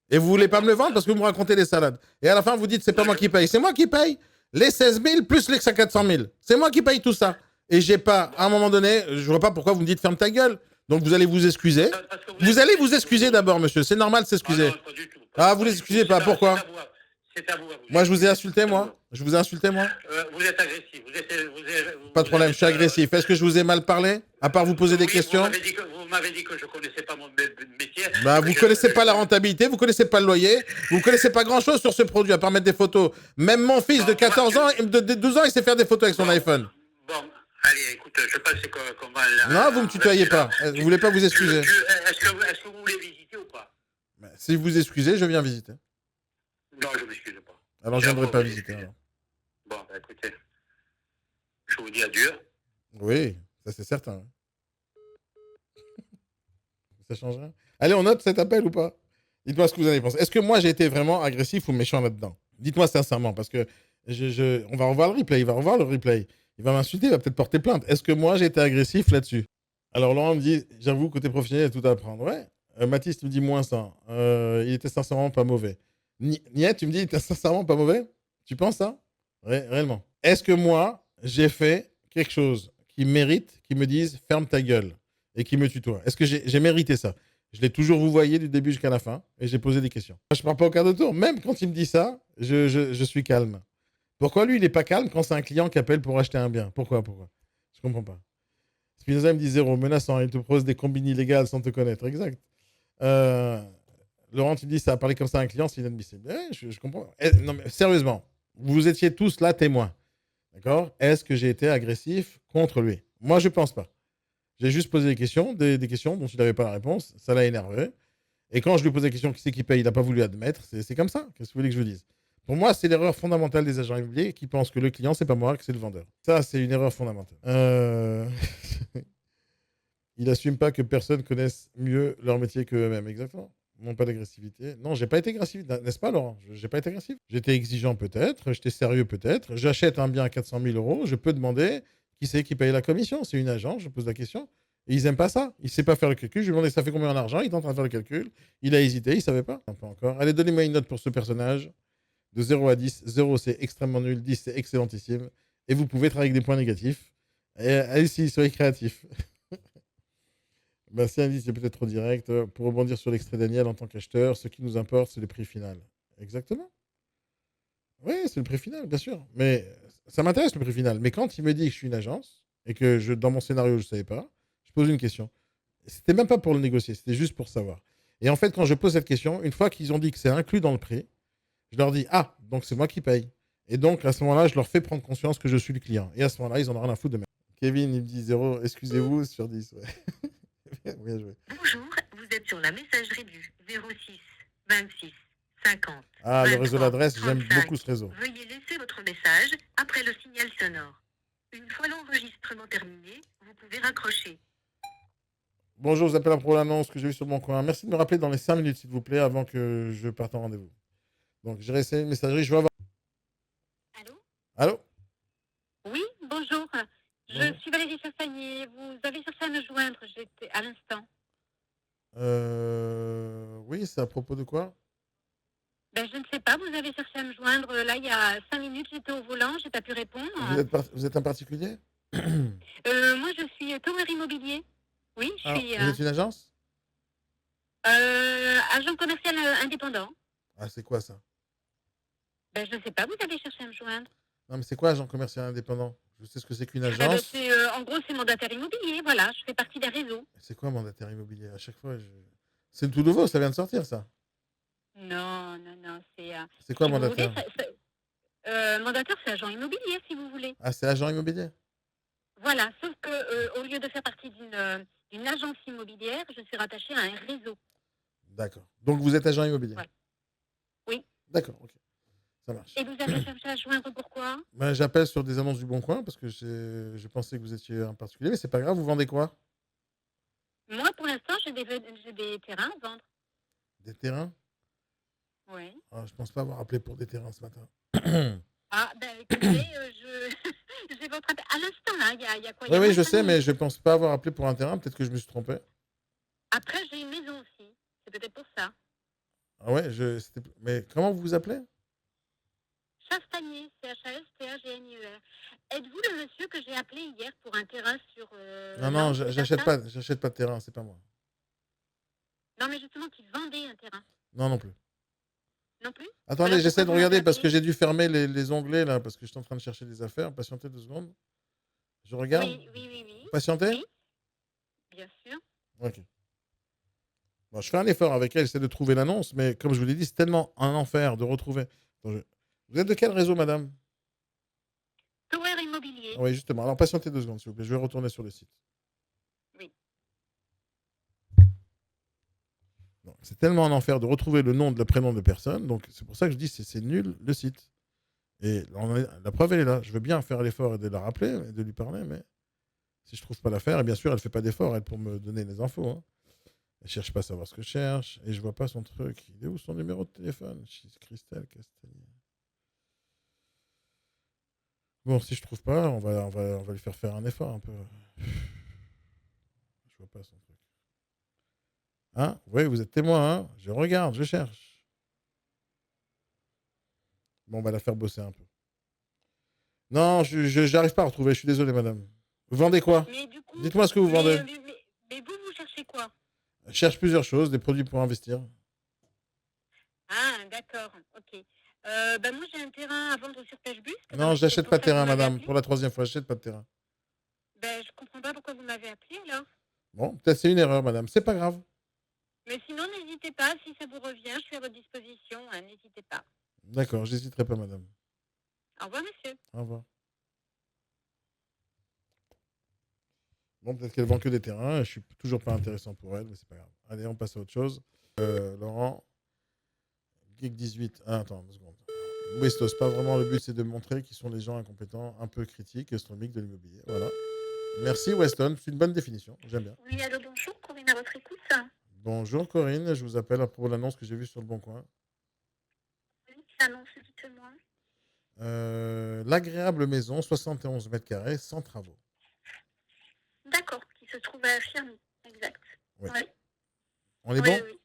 Et vous voulez pas me le vendre parce que vous me racontez des salades. Et à la fin, vous dites, c'est pas moi qui paye. C'est moi qui paye. Les 16 000 plus les 400 000. C'est moi qui paye tout ça. Et j'ai pas, à un moment donné, je vois pas pourquoi vous me dites ferme ta gueule. Donc vous allez vous excuser. Vous allez vous excuser d'abord, monsieur. C'est normal de s'excuser. Ah, vous les excusez pas. Pourquoi?
C'est à vous.
Moi, je vous ai insulté, moi. Je vous ai insulté, moi.
Vous êtes agressif.
Pas de problème, je suis agressif. Est-ce que je vous ai mal parlé? À part vous poser des questions?
Vous m'avez dit que je connaissais pas mon métier.
Bah, vous connaissez pas la rentabilité, vous connaissez pas le loyer, vous connaissez pas grand-chose sur ce produit, à part mettre des photos. Même mon fils de 14 ans, de 12 ans, il sait faire des photos avec son iPhone.
Bon, allez, écoute, je pense qu'on va...
Non, vous me tutoyez pas. Vous voulez pas vous excuser?
Est-ce que vous voulez visiter ou pas?
Si vous vous excusez, je viens visiter.
Non, je m'excuse pas.
Alors, je viendrai pas visiter. Alors.
Bon, bah, écoutez, je vous dis adieu.
Oui, ça c'est certain. Ça change rien. Allez, on note cet appel ou pas? Dites-moi ce que vous en avez pensé. Est-ce que moi j'ai été vraiment agressif ou méchant là-dedans? Dites-moi sincèrement, parce que on va revoir le replay. Il va revoir le replay. Il va m'insulter, il va peut-être porter plainte. Est-ce que moi j'ai été agressif là-dessus? Alors Laurent me dit, j'avoue, côté professionnel, il y a tout à apprendre. Ouais. Mathis me dit moins 100. Il était sincèrement pas mauvais. Niette, tu me dis, il était sincèrement pas mauvais? Tu penses ça? Réellement. Est-ce que moi, j'ai fait quelque chose qui mérite qu'ils me disent ferme ta gueule et qui me tutoie? Est-ce que j'ai mérité ça? Je l'ai toujours vous voyez du début jusqu'à la fin et j'ai posé des questions. Moi, je ne pars pas au quart de tour. Même quand il me dit ça, je suis calme. Pourquoi lui, il n'est pas calme quand c'est un client qui appelle pour acheter un bien? Pourquoi? Je comprends pas. Spinoza me dit 0, menaçant. Il te propose des combines illégales sans te connaître. Exact. Laurent, tu dis ça a parlé comme ça à un client, c'est inadmissible. Je comprends. Non, mais sérieusement, vous étiez tous là témoins. D'accord? Est-ce que j'ai été agressif contre lui? Moi, je pense pas. J'ai juste posé des questions dont il n'avait pas la réponse. Ça l'a énervé. Et quand je lui pose la question qui c'est qui paye, il n'a pas voulu admettre. C'est comme ça. Qu'est-ce que vous voulez que je vous dise? Pour moi, c'est l'erreur fondamentale des agents immobiliers qui pensent que le client, c'est pas moi, que c'est le vendeur. Ça, c'est une erreur fondamentale. Il n'assume pas que personne connaisse mieux leur métier qu'eux-mêmes. Exactement. Non, pas d'agressivité. Non, j'ai pas été agressif, n'est-ce pas, Laurent? J'ai pas été agressif. J'étais exigeant peut-être, j'étais sérieux peut-être. J'achète un bien à 400 000 euros, je peux demander qui c'est qui paye la commission. C'est une agence, je pose la question. Et ils n'aiment pas ça. Il ne sait pas faire le calcul. Je lui ai demandé ça fait combien en argent. Il est en train de faire le calcul. Il a hésité, il ne savait pas. Pas encore. Allez, donnez-moi une note pour ce personnage. De 0 à 10. 0, c'est extrêmement nul. 10, c'est excellentissime. Et vous pouvez travailler avec des points négatifs. Et allez-y, soyez créatifs. Si un indice est peut-être trop direct. Pour rebondir sur l'extrait Daniel, en tant qu'acheteur, ce qui nous importe, c'est le prix final. Exactement. Oui, c'est le prix final, bien sûr. Mais ça m'intéresse le prix final. Mais quand il me dit que je suis une agence et que dans mon scénario, je ne savais pas, je pose une question. C'était même pas pour le négocier, c'était juste pour savoir. Et en fait, quand je pose cette question, une fois qu'ils ont dit que c'est inclus dans le prix, je leur dis ah, donc c'est moi qui paye. Et donc à ce moment-là, je leur fais prendre conscience que je suis le client. Et à ce moment-là, ils en ont rien à foutre de même. Kevin, il me dit 0, excusez-vous, sur 10. Ouais. Bien joué.
Bonjour, vous êtes sur la messagerie du 06 26 50.
Ah, 23, le réseau d'adresse, j'aime
35.
beaucoup ce réseau.
Veuillez laisser votre message après le signal sonore. Une fois l'enregistrement terminé, vous pouvez raccrocher.
Bonjour, je vous appelle pour l'annonce que j'ai vue sur mon coin. Merci de me rappeler dans les 5 minutes, s'il vous plaît, avant que je parte en rendez-vous. Donc, j'ai resté une messagerie, je vais avoir...
Allô?
Allô?
Oui, bonjour. Je suis Valérie Chassagnier. Vous avez cherché à me joindre, j'étais à l'instant.
Oui, c'est à propos de quoi?
Je ne sais pas, vous avez cherché à
me joindre là il y a 5 minutes, j'étais au volant, j'ai pas pu répondre.
Vous êtes un particulier?
Moi je suis Tower Immobilier. Oui, je
Ah,
suis
vous êtes une agence?
agent commercial indépendant.
Ah, c'est quoi ça?
Ben, je sais pas, vous avez cherché à me joindre.
Non, mais c'est quoi agent commercial indépendant? Je sais ce que c'est qu'une
Ben,
agence.
en gros, c'est mandataire immobilier, voilà, je fais partie d'un réseau.
C'est quoi mandataire immobilier? À chaque fois, c'est tout nouveau, ça vient de sortir, ça.
Non, c'est...
C'est quoi
si vous voulez,
mandataire?
mandataire, c'est agent immobilier, si vous voulez.
Ah, c'est agent immobilier?
Voilà, sauf que au lieu de faire partie d'une agence immobilière, je suis rattachée à un réseau.
D'accord. Donc, vous êtes agent immobilier?
Voilà. Oui.
D'accord, ok. Ça marche.
Et vous avez cherché à joindre pourquoi?
Ben, j'appelle sur des annonces du Bon Coin parce que je pensais que vous étiez un particulier, mais c'est pas grave, vous vendez quoi?
Moi, pour l'instant, j'ai des terrains à vendre.
Des terrains?
Oui.
Ah, je pense pas avoir appelé pour des terrains ce matin.
Ah, ben écoutez, j'ai votre appel. À l'instant, là, il y a quoi? Il y
Oui,
a
oui,
moins
je
de 5
sais, mais
minutes.
je pense pas avoir appelé pour un terrain. Peut-être que je me suis trompé.
Après, j'ai une maison aussi. C'est peut-être pour ça.
Ah ouais, mais comment vous vous appelez?
Chastagnier, CHASTAGNIER. Êtes-vous le monsieur que j'ai appelé hier pour un terrain sur...
Non,
Nantes, c'est
j'achète
ça?
pas, j'achète pas de terrain, c'est pas moi.
Non, mais justement, qui vendait un terrain.
Non, non plus.
Non plus?
Attendez,
Alors,
j'essaie de
pourquoi vous m'avez
regarder parce que
appelé?
j'ai dû fermer les onglets là, parce que je suis en train de chercher des affaires. Patientez 2 secondes. Je regarde.
Oui.
Patientez?
Oui, bien sûr.
Ok. Bon, je fais un effort avec elle, j'essaie de trouver l'annonce, mais comme je vous l'ai dit, c'est tellement un enfer de retrouver. Attends, vous êtes de quel réseau, madame?
Tower Immobilier.
Ah oui, justement. Alors, patientez 2 secondes, s'il vous plaît. Je vais retourner sur le site.
Oui.
Non, c'est tellement un enfer de retrouver le nom de la prénom de personne. Donc, c'est pour ça que je dis c'est nul le site. Et la preuve, elle est là. Je veux bien faire l'effort et de la rappeler, et de lui parler, mais si je trouve pas l'affaire, et bien sûr, elle fait pas d'effort, elle, pour me donner les infos. Hein. Elle cherche pas à savoir ce que je cherche, et je vois pas son truc. Il est où son numéro de téléphone? Christelle Castagnier. Bon, si je trouve pas, on va lui faire un effort un peu. Je vois pas son truc. Hein? Oui, vous êtes témoin, hein? Je regarde, je cherche. Bon, on va la faire bosser un peu. Non, j'arrive pas à retrouver, je suis désolé, madame. Vous vendez quoi?
Mais du coup...
Dites-moi ce que vous vendez.
Mais vous cherchez quoi?
Je cherche plusieurs choses, des produits pour investir.
Ah, d'accord, ok. Moi, j'ai un terrain à vendre sur Pêche-Bus.
Non, je n'achète pas de terrain, madame. Pour la 3e fois, je n'achète pas de terrain.
Je comprends pas pourquoi vous m'avez appelé, alors.
Bon, peut-être c'est une erreur, madame. C'est pas grave.
Mais sinon, n'hésitez pas, si ça vous revient, je suis à votre disposition, hein, n'hésitez pas.
D'accord, j'hésiterai pas, madame.
Au revoir, monsieur.
Au revoir. Bon, peut-être qu'elle vend que des terrains. Je suis toujours pas intéressant pour elle, mais c'est pas grave. Allez, on passe à autre chose. Laurent, Geek 18. Ah, attends, 2 secondes. Oui, c'est pas vraiment le but, c'est de montrer qui sont les gens incompétents, un peu critiques, gastronomiques de l'immobilier. Voilà. Merci Weston, c'est une bonne définition. J'aime bien.
Oui, allô, bonjour, Corinne à votre écoute.
Bonjour Corinne, je vous appelle à propos de l'annonce que j'ai vue sur le Bon Coin.
Oui, l'annonce, dites-moi.
L'agréable maison, 71 mètres carrés, sans travaux.
D'accord, qui se trouve à Firmy, exact.
Oui.
Oui.
On est bon?
Oui.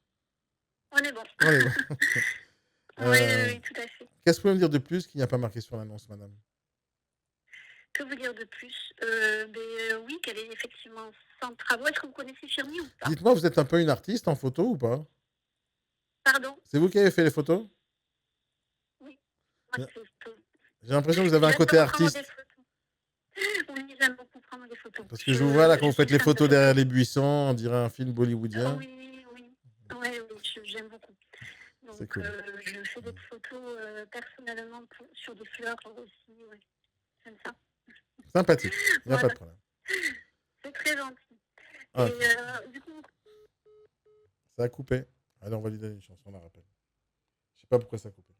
On est bon.
On est bon.
Oui, tout à fait.
Qu'est-ce que vous pouvez me dire de plus qu'il n'y a pas marqué sur l'annonce, madame?
Que vous dire de plus? Oui, qu'elle est effectivement sans travaux. Est-ce que vous connaissez Firmy ou pas?
Dites-moi, vous êtes un peu une artiste en photo ou pas?
Pardon?
C'est vous qui avez fait les photos?
Oui.
J'ai l'impression que vous avez un côté artiste.
Oui, j'aime beaucoup prendre des photos.
Parce que je vous vois là, quand vous faites les photos derrière les buissons, on dirait un film bollywoodien.
Oui. J'aime beaucoup. Donc,
cool.
Je fais des photos personnellement sur des fleurs aussi. Ouais. J'aime ça.
Sympathique, il n'y a
Voilà.
pas de problème.
C'est très gentil.
Ah,
Et du coup,
ça a coupé. Allez, on va lui donner une chance, on la rappelle. Je sais pas pourquoi ça a coupé.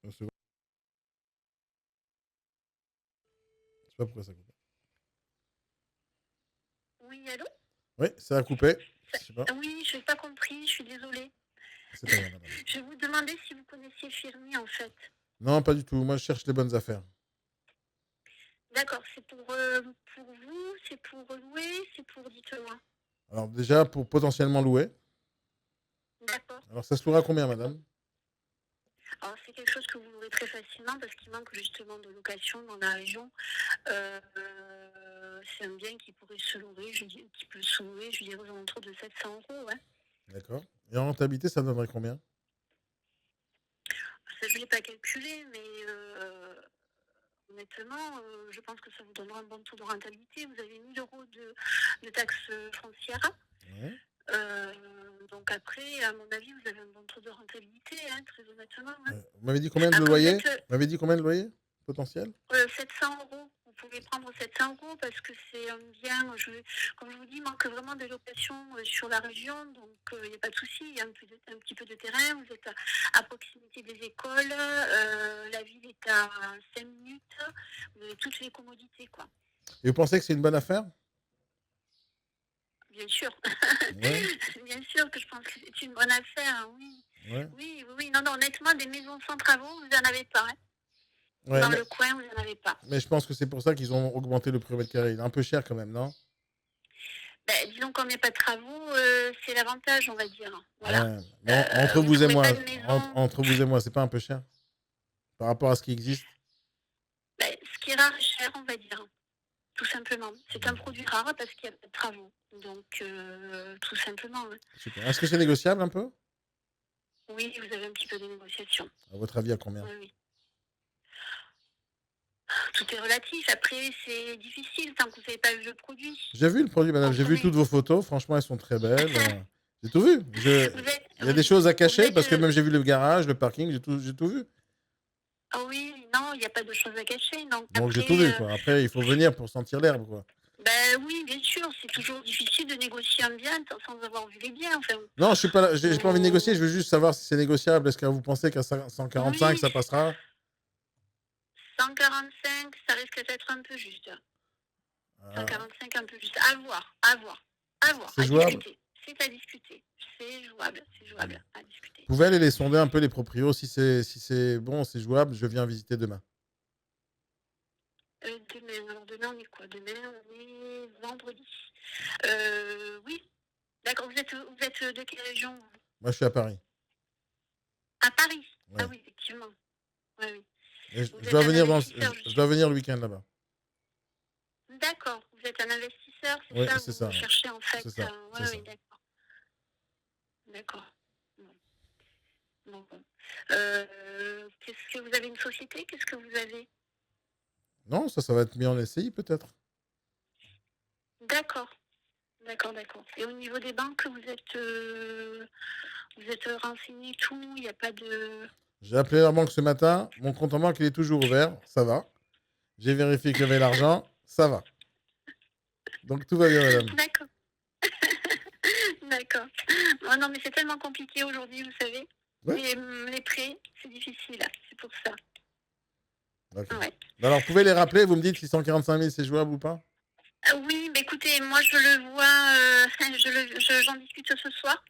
Je sais pas pourquoi ça a coupé.
oui, allô?
Oui, ça a coupé. Je sais pas.
Oui, je n'ai pas compris, je suis désolée.
C'est pas grave, madame.
Je vous demandais si vous connaissiez Firmy, en fait.
Non, pas du tout. Moi, je cherche les bonnes affaires.
D'accord, c'est pour vous, c'est pour louer, c'est pour, dites-moi.
Alors, déjà, pour potentiellement louer.
D'accord.
Alors, ça se louera combien, madame?
Alors, c'est quelque chose que vous louerez très facilement parce qu'il manque justement de location dans la région. Euh, c'est un bien qui pourrait se louer, qui peut se louer, je dirais, aux alentours de 700 euros. Ouais.
D'accord. Et en rentabilité, ça donnerait combien?
Ça, je ne l'ai pas calculé, mais honnêtement, je pense que ça vous donnera un bon taux de rentabilité. Vous avez 1000 euros de taxes foncières.
Ouais.
Donc après, à mon avis, vous avez un bon taux de rentabilité, hein, très honnêtement. Hein.
Vous m'avez dit combien de
Après,
loyer? Vous m'avez dit combien de loyer potentiel?
700 euros. Vous pouvez prendre 700 euros parce que c'est un bien, comme je vous dis, il manque vraiment de location sur la région, donc il n'y a pas de souci, il y a un petit peu de terrain, vous êtes à proximité des écoles, la ville est à 5 minutes, vous avez toutes les commodités, quoi.
Et vous pensez que c'est une bonne affaire?
Bien sûr.
Ouais.
Bien sûr que je pense que c'est une bonne affaire, oui.
Ouais.
Oui. Non, honnêtement, des maisons sans travaux, vous n'en avez pas. Hein.
Ouais,
Dans le coin, vous n'en avez pas.
mais je pense que c'est pour ça qu'ils ont augmenté le prix au mètre carré. Il est un peu cher quand même, non?
Disons qu'on n'y a pas de travaux, c'est l'avantage, on va dire. Voilà.
Ouais. Bon, entre
vous
vous et
trouvez
moi,
pas de maison.
entre vous et moi, c'est pas un peu cher par rapport à ce qui existe?
Ce qui est rare est cher, on va dire. Tout simplement. C'est un produit rare parce qu'il n'y a pas de travaux. Donc, tout simplement. Hein.
Super. Est-ce que c'est négociable un peu?
Oui, vous avez un petit peu de négociation.
À votre avis, à combien?
Oui. Tout est relatif. Après, c'est difficile tant que vous n'avez pas vu le produit.
J'ai vu le produit, madame. J'ai vu toutes vos photos. Franchement, elles sont très belles. J'ai tout vu. Il y a des choses à cacher parce que même j'ai vu le garage, le parking, j'ai tout vu.
Ah oui, non, il n'y a pas de choses à cacher. Donc
après, j'ai tout vu, quoi. Après, il faut venir pour sentir l'herbe, quoi.
Oui, bien sûr, c'est toujours difficile de négocier un bien sans avoir vu les biens. Enfin,
non, je suis pas là, j'ai pas envie de négocier, je veux juste savoir si c'est négociable. Est-ce que vous pensez qu'à 145, ça passera?
145, ça risque d'être un peu juste. 145, un peu juste. À voir.
C'est jouable?
C'est à discuter. C'est jouable à discuter.
Vous pouvez aller les sonder un peu, les proprios, si c'est bon, c'est jouable, je viens visiter demain.
Demain, on est quoi? Demain, on est vendredi. Oui, d'accord. Vous êtes de quelle région?
Moi, je suis à Paris.
À Paris?
Ouais.
Ah oui, effectivement. Oui.
Je dois venir le week-end là-bas.
D'accord. Vous êtes un investisseur, c'est
oui,
ça?
C'est ça.
Vous cherchez en fait.
C'est ça.
Oui, d'accord. D'accord. Bon. Qu'est-ce que vous avez une société? Qu'est-ce que vous avez?
Non, ça va être mis en SCI peut-être.
D'accord. Et au niveau des banques, vous êtes renseigné tout? Il n'y a pas de...
J'ai appelé la banque ce matin. Mon compte en banque, il est toujours ouvert. Ça va. J'ai vérifié qu'il y avait l'argent. Ça va. Donc tout va bien, madame.
D'accord. D'accord. Oh non, mais c'est tellement compliqué aujourd'hui, vous savez.
Ouais.
Les prêts, c'est difficile. C'est pour ça.
Okay.
Ouais.
Alors, vous pouvez les rappeler? Vous me dites si 145 000, c'est jouable ou pas?
Oui, mais écoutez, moi, je le vois, j'en discute ce soir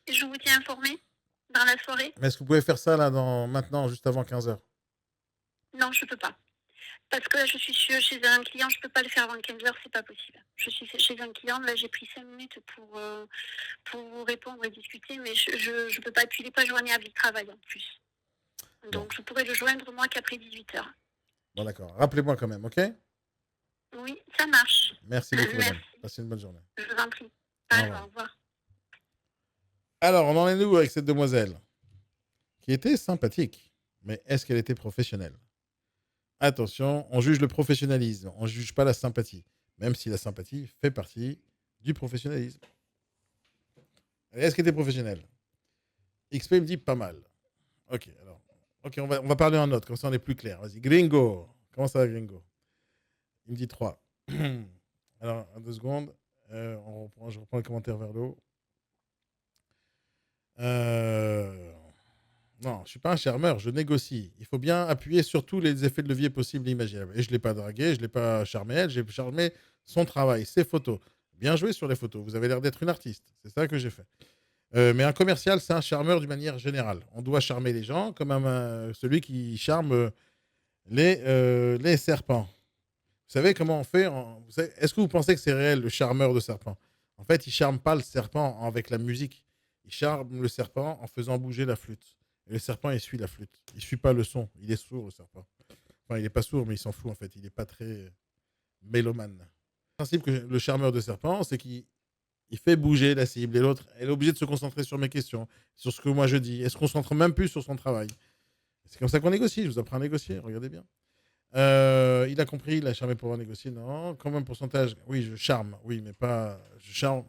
et je vous tiens informé dans la soirée.
Mais est-ce que vous pouvez faire ça là maintenant, juste avant 15h?
Non, je peux pas. Parce que là, je suis chez un client, je peux pas le faire avant 15h, c'est pas possible. Je suis chez un client, là, j'ai pris 5 minutes pour vous répondre et discuter, mais je peux pas, puis il n'est pas joignable, il travaille en plus. Donc, je pourrais le joindre, moi, qu'après 18h.
Bon, d'accord. Rappelez-moi quand même, ok?
Oui, ça marche.
Merci beaucoup, madame. Passez une bonne journée.
Je vous en prie. Au revoir.
Alors, on en est où avec cette demoiselle? Qui était sympathique, mais est-ce qu'elle était professionnelle? Attention, on juge le professionnalisme, on ne juge pas la sympathie, même si la sympathie fait partie du professionnalisme. Est-ce qu'elle était professionnelle? XP me dit pas mal. Ok, alors. Ok, on va parler en note, comme ça on est plus clair. Vas-y, Gringo. Comment ça va, Gringo? Il me dit 3. Alors, 2 secondes. Je reprends le commentaire vers le haut. Non, je ne suis pas un charmeur, je négocie. Il faut bien appuyer sur tous les effets de levier possibles et imaginables. Et je ne l'ai pas dragué, je ne l'ai pas charmé elle, j'ai charmé son travail, ses photos. Bien joué sur les photos, vous avez l'air d'être une artiste. C'est ça que j'ai fait. Mais un commercial, c'est un charmeur d'une manière générale. On doit charmer les gens comme celui qui charme les serpents. Vous savez comment on fait? Est-ce que vous pensez que c'est réel, le charmeur de serpent? En fait, il charme pas le serpent avec la musique. Il charme le serpent en faisant bouger la flûte. Et le serpent, il suit la flûte. Il suit pas le son. Il est sourd, le serpent. Enfin, il est pas sourd, mais il s'en fout, en fait. Il est pas très mélomane. Le principe que le charmeur de serpent, c'est qu'il fait bouger la cible. Et l'autre, elle est obligée de se concentrer sur mes questions, sur ce que moi je dis. Elle se concentre même plus sur son travail. C'est comme ça qu'on négocie. Je vous apprends à négocier. Regardez bien. Il a compris, il a charmé pour avoir négocié. Non. Combien de pourcentage? Oui, je charme. Oui, mais pas. Je charme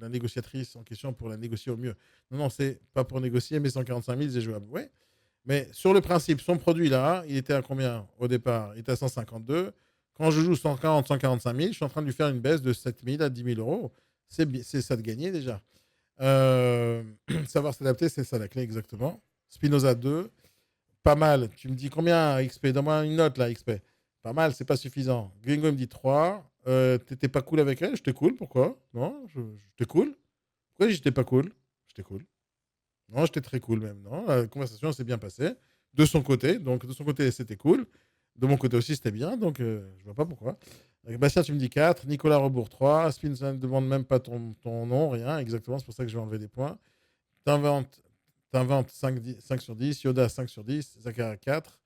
la négociatrice en question pour la négocier au mieux. Non, non, c'est pas pour négocier, mais 145 000, c'est jouable. Ouais. Mais sur le principe, son produit là, il était à combien au départ? Il était à 152. Quand je joue 140, 145 000, je suis en train de lui faire une baisse de 7 000 à 10 000 euros. C'est ça de gagner déjà. Savoir s'adapter, c'est ça la clé exactement. Spinoza 2. Pas mal. Tu me dis combien XP? Donne-moi une note là, XP. Pas mal, c'est pas suffisant. Gringo me dit 3. T'étais pas cool avec elle? J'étais cool, pourquoi? Non, j'étais cool. Pourquoi j'étais pas cool? J'étais cool. Non, j'étais très cool même. Non, la conversation s'est bien passée. De son côté, donc de son côté, c'était cool. De mon côté aussi, c'était bien, donc je vois pas pourquoi. Bastien, tu me dis 4. Nicolas Rebourg 3. Spinoza ne demande même pas ton nom, rien. Exactement, c'est pour ça que je vais enlever des points. T'inventes 5 sur 10. Yoda 5 sur 10. Zachara 4.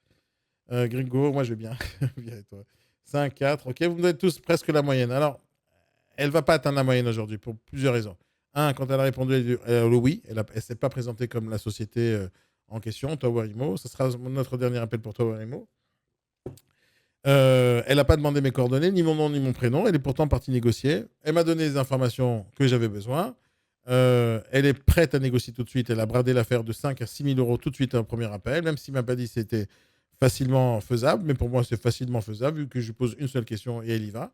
Gringo, moi je vais bien. Bien et toi. 5, 4. Ok, vous me donnez tous presque la moyenne. Alors, elle va pas atteindre la moyenne aujourd'hui pour plusieurs raisons. Un, quand elle a répondu le oui, elle ne s'est pas présentée comme la société en question, Tower Imo. Ce sera notre dernier appel pour Tower Imo. Elle n'a pas demandé mes coordonnées, ni mon nom, ni mon prénom. Elle est pourtant partie négocier. Elle m'a donné les informations que j'avais besoin. Elle est prête à négocier tout de suite. Elle a bradé l'affaire de 5 à 6 000 euros tout de suite à un premier appel, même s'il ne m'a pas dit que c'était facilement faisable. Mais pour moi, c'est facilement faisable vu que je lui pose une seule question et elle y va.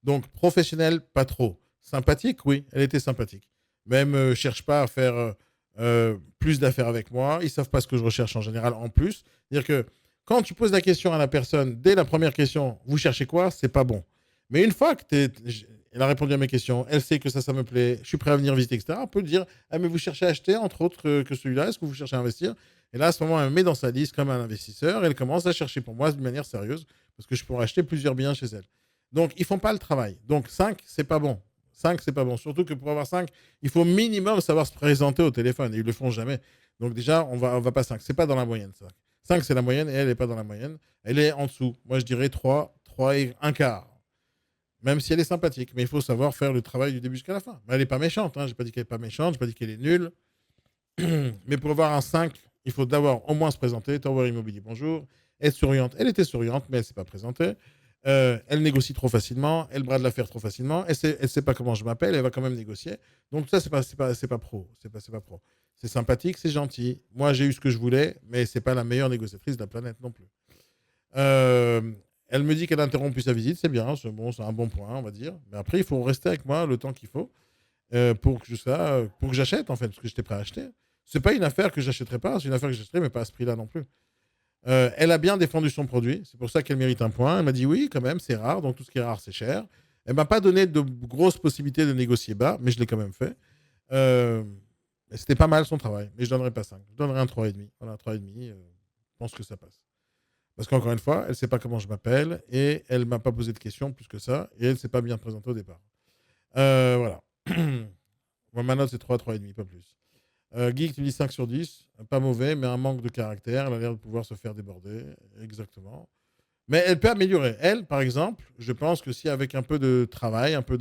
Donc, professionnelle, pas trop. Sympathique, oui, elle était sympathique. Même cherche pas à faire plus d'affaires avec moi. Ils ne savent pas ce que je recherche en général en plus. C'est-à-dire que quand tu poses la question à la personne, dès la première question, vous cherchez quoi? C'est pas bon. Mais une fois que elle a répondu à mes questions, elle sait que ça me plaît, je suis prêt à venir visiter, etc. On peut dire, ah, mais vous cherchez à acheter, entre autres, que celui-là, est-ce que vous cherchez à investir? Et là, à ce moment, elle me met dans sa liste comme un investisseur, et elle commence à chercher pour moi d'une manière sérieuse, parce que je pourrais acheter plusieurs biens chez elle. Donc, ils font pas le travail. Donc, 5, c'est pas bon. 5, c'est pas bon. Surtout que pour avoir 5, il faut minimum savoir se présenter au téléphone, et ils le font jamais. Donc, déjà, on va pas 5. C'est pas dans la moyenne, ça. 5, c'est la moyenne, et elle n'est pas dans la moyenne. Elle est en dessous. Moi, je dirais 3 et un quart. Même si elle est sympathique. Mais il faut savoir faire le travail du début jusqu'à la fin. Mais elle n'est pas méchante. Hein. Je n'ai pas dit qu'elle n'est pas méchante. Je n'ai pas dit qu'elle est nulle. Mais pour avoir un 5, il faut d'abord au moins se présenter. Tower Immobilier, bonjour. Être souriante. Elle était souriante, mais elle ne s'est pas présentée. Elle négocie trop facilement. Elle brade l'affaire trop facilement. Elle ne sait pas comment je m'appelle. Elle va quand même négocier. Donc ça, c'est pas pro. C'est pas pro. C'est sympathique, c'est gentil. Moi, j'ai eu ce que je voulais, mais ce n'est pas la meilleure négociatrice de la planète non plus. Elle me dit qu'elle a interrompu sa visite, c'est bien, c'est un bon point, on va dire. Mais après, il faut rester avec moi le temps qu'il faut pour que j'achète, en fait, parce que j'étais prêt à acheter. C'est pas une affaire que j'achèterais pas, c'est une affaire que j'achèterais, mais pas à ce prix-là non plus. Elle a bien défendu son produit, c'est pour ça qu'elle mérite un point. Elle m'a dit oui, quand même, c'est rare, donc tout ce qui est rare, c'est cher. Elle m'a pas donné de grosses possibilités de négocier bas, mais je l'ai quand même fait. C'était pas mal son travail, mais je donnerais pas 5. Je donnerais un 3,5. Voilà, un 3,5, je pense que ça passe. Parce qu'encore une fois, elle ne sait pas comment je m'appelle et elle ne m'a pas posé de questions plus que ça et elle ne s'est pas bien présentée au départ. Voilà. Moi, ma note, c'est 3, 3,5, pas plus. Geek, tu me dis 5 sur 10. Pas mauvais, mais un manque de caractère. Elle a l'air de pouvoir se faire déborder. Exactement. Mais elle peut améliorer. Elle, par exemple, je pense que si avec un peu de travail, un peu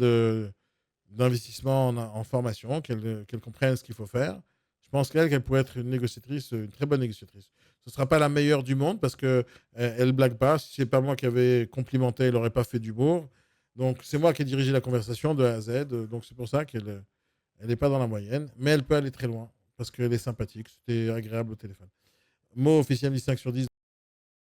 d'investissement en formation, qu'elle comprenne ce qu'il faut faire, je pense qu'elle pourrait être une négociatrice, une très bonne négociatrice. Ce ne sera pas la meilleure du monde parce qu'elle ne blague pas. Si ce n'est pas moi qui avais complimenté, elle n'aurait pas fait d'humour. Donc, c'est moi qui ai dirigé la conversation de A à Z. Donc, c'est pour ça qu'elle n'est pas dans la moyenne. Mais elle peut aller très loin parce qu'elle est sympathique. C'était agréable au téléphone. Mot officiel 5 sur 10.